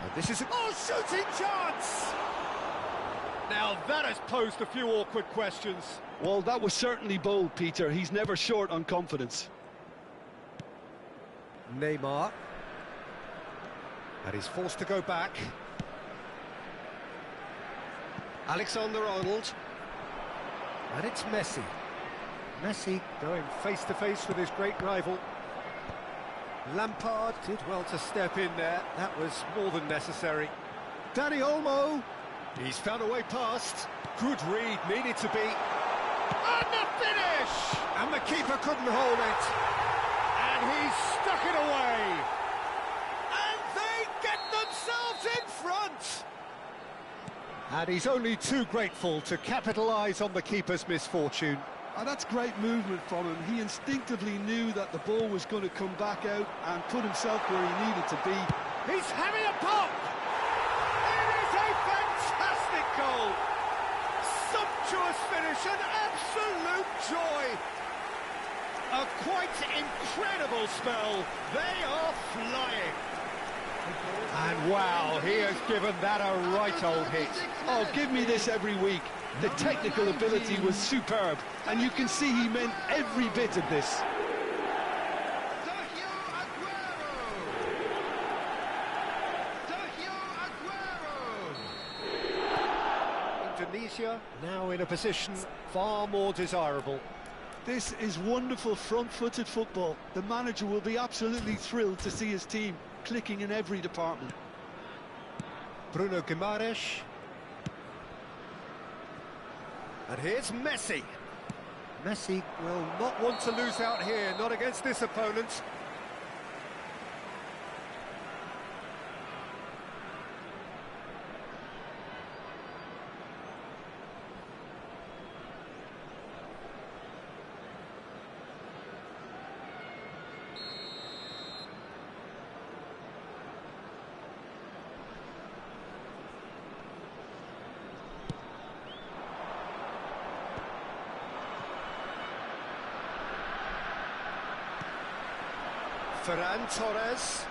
And this is a shooting chance! Now that has posed a few awkward questions. Well, that was certainly bold, Peter. He's never short on confidence. Neymar. And he's forced to go back. Alexander-Arnold. And it's Messi. Messi going face-to-face with his great rival. Lampard did well to step in there. That was more than necessary. Dani Olmo. He's found a way past. Good read, needed to be. And the finish! And the keeper couldn't hold it. And he's stuck it away. And they get themselves in front. And he's only too grateful to capitalise on the keeper's misfortune. And that's great movement from him. He instinctively knew that the ball was going to come back out and put himself where he needed to be. He's having a pop! It is a fantastic goal! Sumptuous finish, an absolute joy! A quite incredible spell. They are flying. And wow, he has given that a right old hit. Oh, give me this every week. The technical ability was superb, and you can see he meant every bit of this. Indonesia now in a position far more desirable. This is wonderful front-footed football. The manager will be absolutely thrilled to see his team clicking in every department. Bruno Guimaraes. And here's Messi. Messi will not want to lose out here, not against this opponent. Ferran Torres.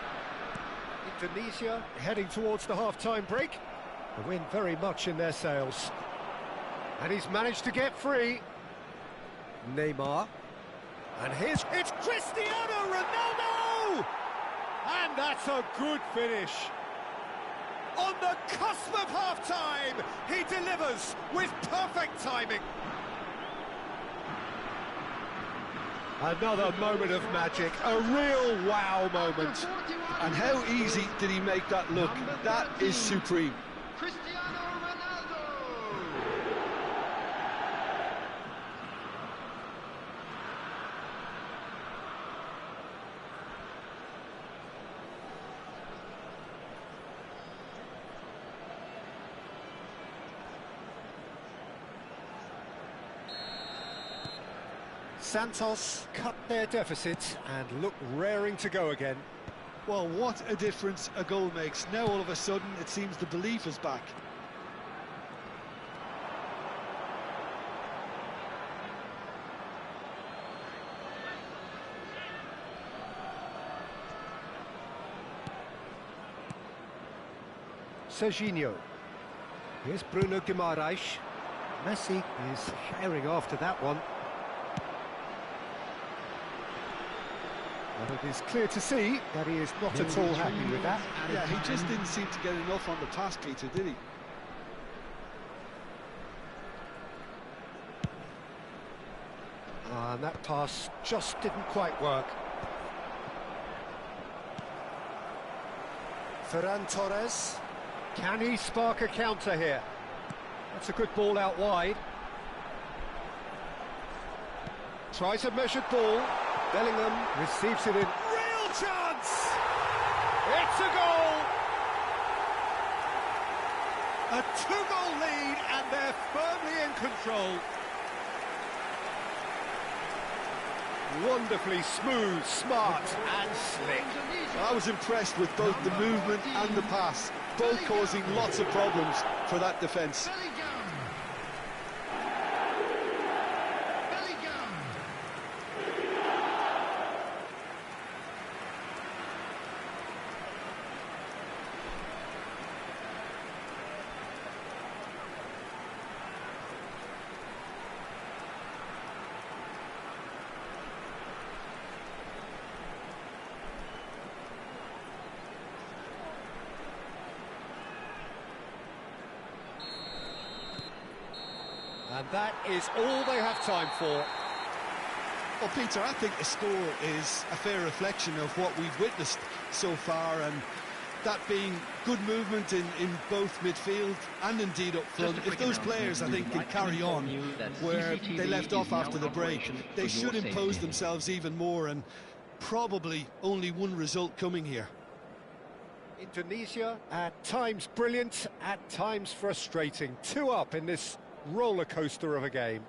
Indonesia heading towards the half-time break. The wind very much in their sails. And he's managed to get free. Neymar. And it's Cristiano Ronaldo! And that's a good finish. On the cusp of half-time, he delivers with perfect timing. Another moment of magic, a real wow moment. And how easy did he make that look? That is supreme. Cristiano Ronaldo. Santos cut their deficit and look raring to go again. Well, what a difference a goal makes. Now all of a sudden it seems the belief is back. Serginho. Here's Bruno Guimaraes. Messi is sharing after that one. And it is clear to see that he is not at all happy with that. Yeah, he just didn't seem to get enough on the pass, Peter, did he? And that pass just didn't quite work. Ferran Torres. Can he spark a counter here? That's a good ball out wide. Tries a measured ball. Bellingham receives it in. Real chance! It's a goal! A two-goal lead, and they're firmly in control. Wonderfully smooth, smart and slick. I was impressed with both the movement and the pass, both causing lots of problems for that defence. And that is all they have time for. Well, Peter, I think the score is a fair reflection of what we've witnessed so far, and that being good movement in both midfield and indeed up front. If those players, I think, can carry on where they left off after the break, they should impose themselves even more, and probably only one result coming here. Indonesia, at times brilliant, at times frustrating. 2 up in this roller coaster of a game.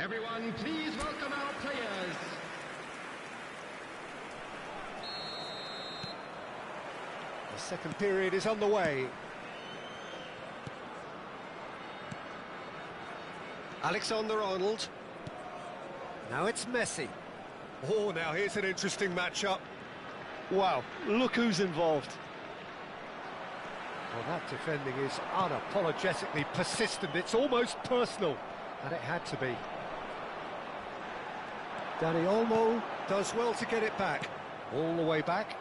Everyone, please welcome our players. The second period is underway. Alexander-Arnold. Now it's Messi. Oh, now here's an interesting matchup. Wow, look who's involved. Well, that defending is unapologetically persistent. It's almost personal, and it had to be. Dani Olmo does well to get it back. All the way back.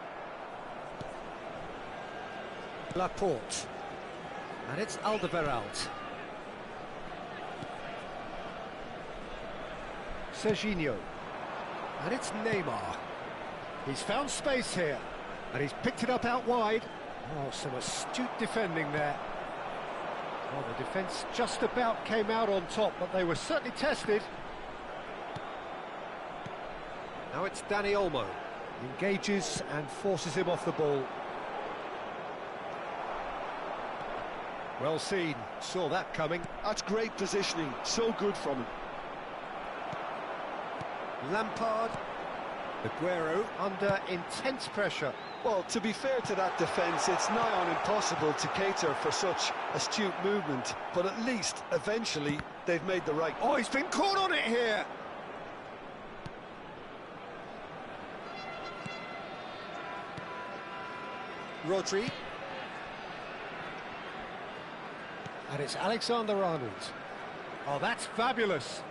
Laporte. And it's Alderweireld. Serginho. And it's Neymar. He's found space here, and he's picked it up out wide. Oh, some astute defending there. Well, the defence just about came out on top, but they were certainly tested. Now it's Dani Olmo. Engages and forces him off the ball. Well seen, saw that coming. That's great positioning, so good from him. Lampard. Aguero under intense pressure. Well, to be fair to that defence, it's nigh on impossible to cater for such astute movement, but at least, eventually, they've made the right... Oh, he's been caught on it here! Rodri. And it's Alexander-Arnold. Oh, that's fabulous.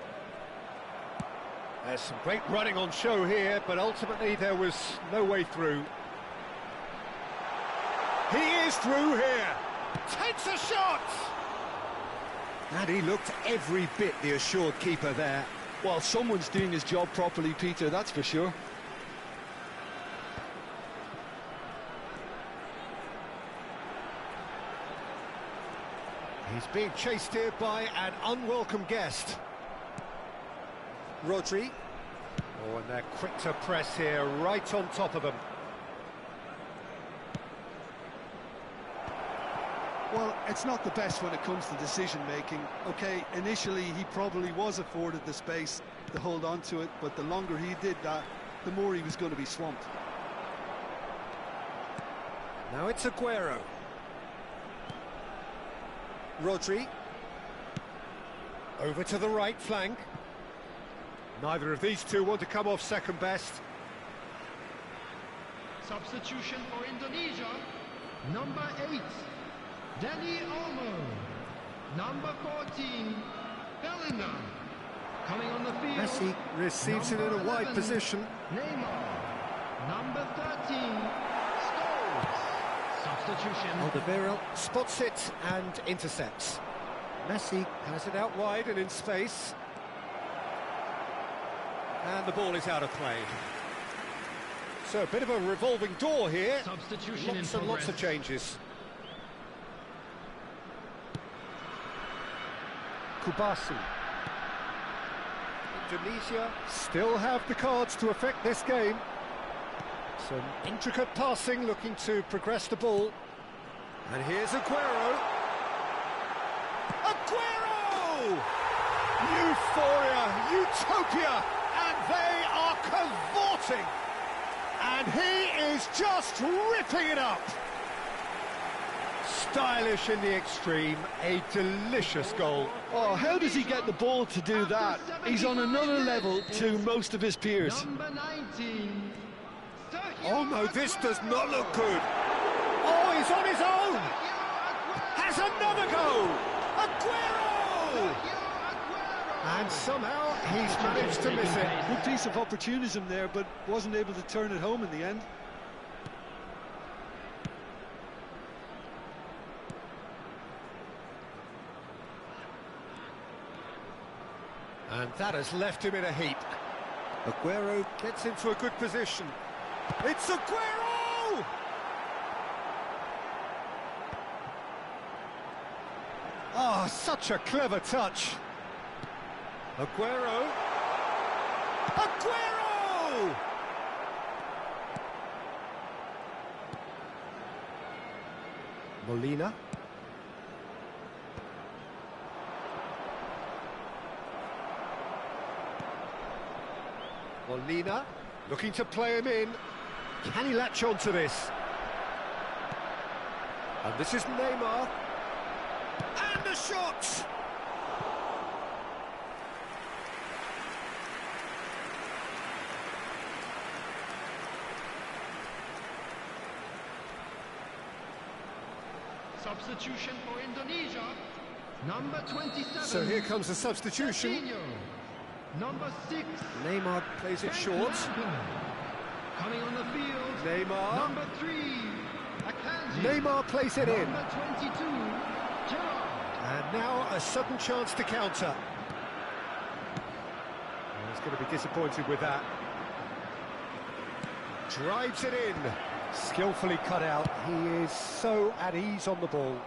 There's some great running on show here, but ultimately there was no way through. He is through here. Takes a shot! And he looked every bit the assured keeper there. Well, someone's doing his job properly, Peter, that's for sure. He's being chased here by an unwelcome guest. Rodri. Oh, and they're quick to press here, right on top of them. Well, it's not the best when it comes to decision-making. OK, initially he probably was afforded the space to hold on to it, but the longer he did that, the more he was going to be swamped. Now it's Aguero. Rodri. Over to the right flank. Neither of these two want to come off second best. Substitution for Indonesia. Number 8, Dani Olmo. Number 14, Bellingham. Coming on the field. Messi receives it in a wide 11, position. Neymar. Number 13, Scholes. Substitution. Alderweireld spots it and intercepts. Messi has it out wide and in space. And the ball is out of play. So a bit of a revolving door here. Substitution lots in and lots of progress. changes. Kubasi. Indonesia still have the cards to affect this game. Some intricate passing, looking to progress the ball. And here's Aguero. Aguero! Euphoria, utopia, and they are cavorting. And he is just ripping it up. Stylish in the extreme, a delicious goal. Oh, how does he get the ball to do that? He's on another level to most of his peers. Number 19, Oh no, this does not look good. Oh, he's on his own. Has another go. Aguero! And somehow he's managed to miss it. Good piece of opportunism there, but wasn't able to turn it home in the end. And that has left him in a heap. Aguero gets into a good position. It's Aguero! Oh, such a clever touch. Aguero. Aguero! Molina. Molina looking to play him in. Can he latch on to this? And this is Neymar. And the shot! Substitution for Indonesia, number 27. So here comes the substitution. Coutinho, number 6. Neymar plays it short. Coming on the field, Neymar. number 3. Akanji. Neymar plays it in. Number 22. Gerrard. And now a sudden chance to counter. He's going to be disappointed with that. Drives it in. Skillfully cut out. He is so at ease on the ball.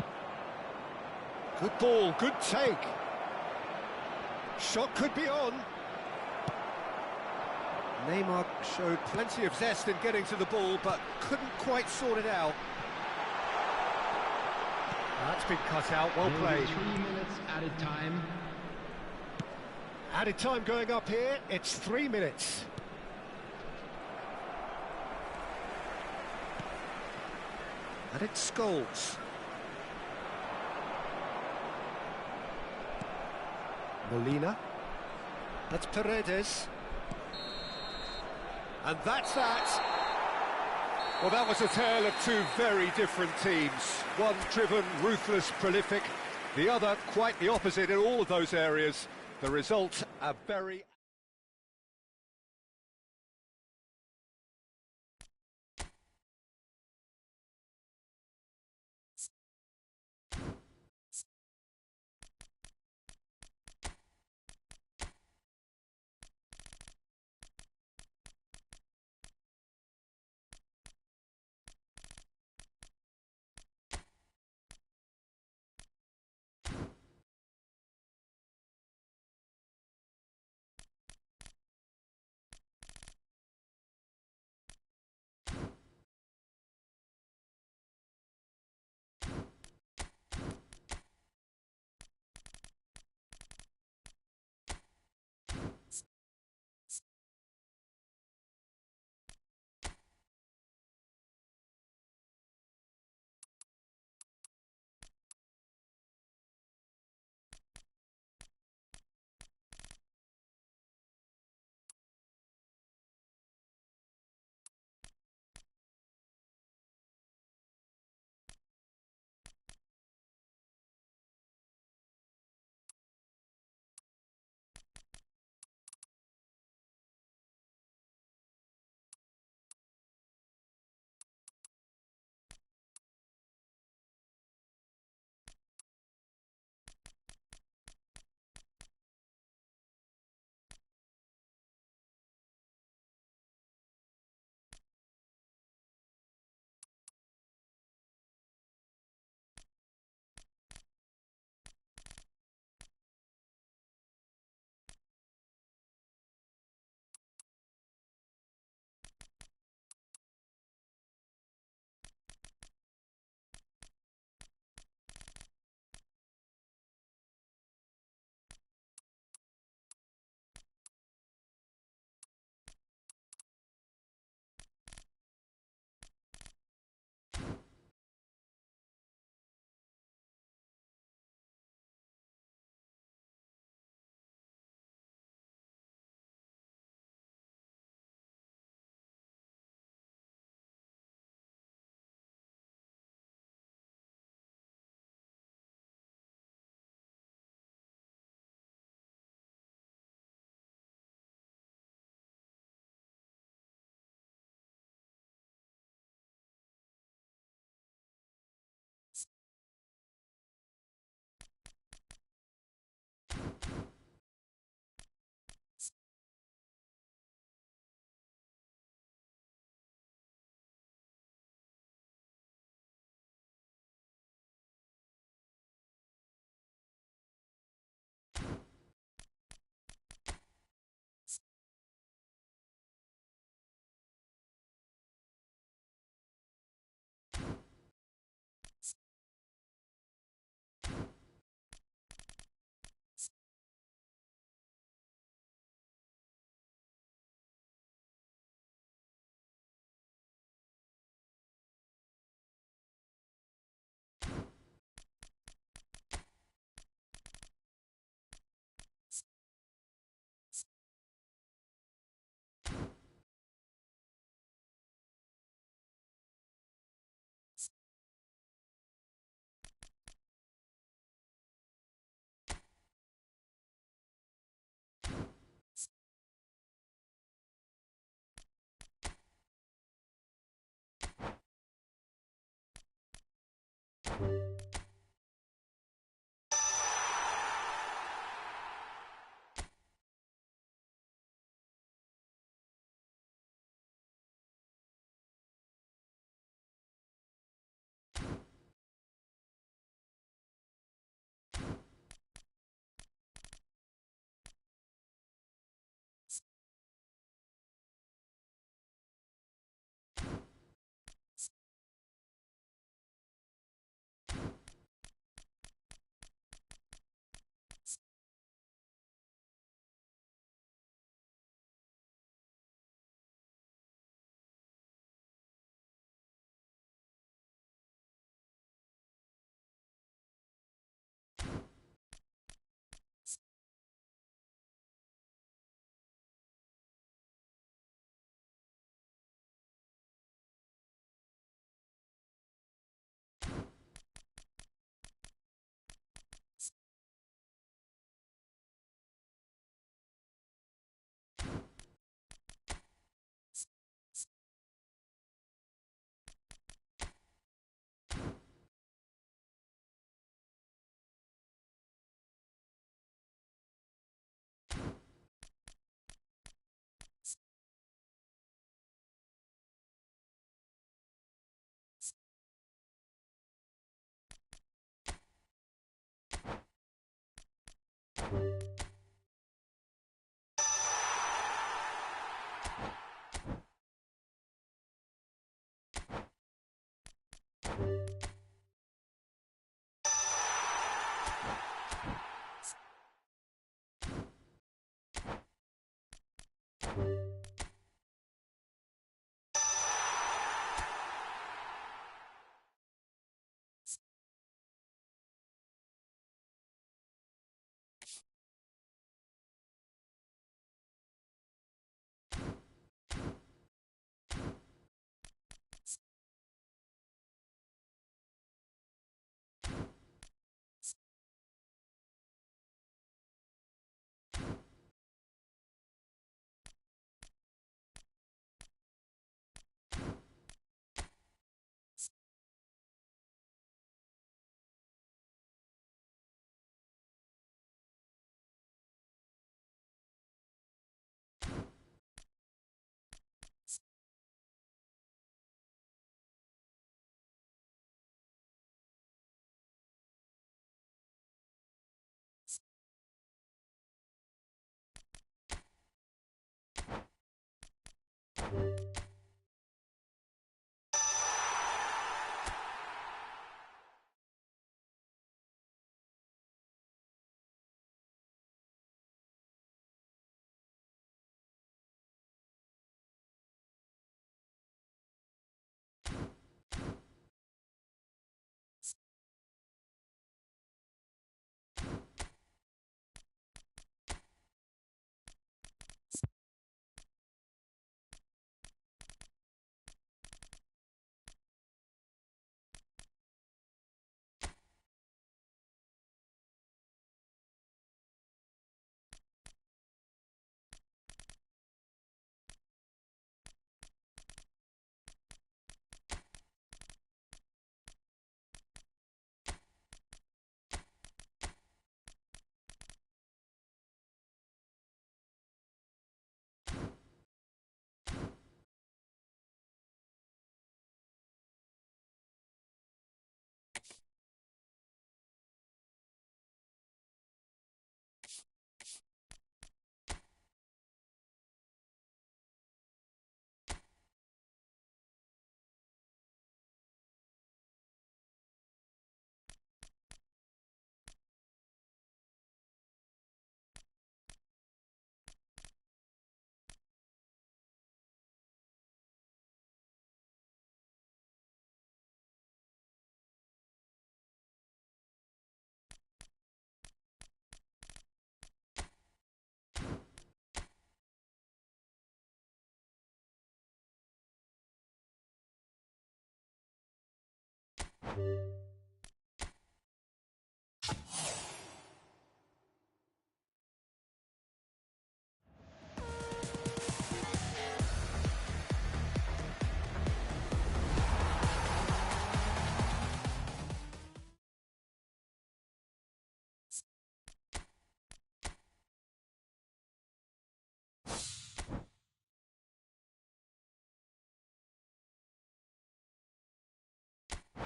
Good ball, good take. Shot could be on. Neymar showed plenty of zest in getting to the ball, but couldn't quite sort it out. That's been cut out, well played. 3 minutes added time. Added time going up here, it's 3 minutes. And it's Scholes. Molina. That's Paredes. And that's that. Well, that was a tale of two very different teams. One driven, ruthless, prolific. The other quite the opposite in all of those areas. The result, a very...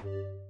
you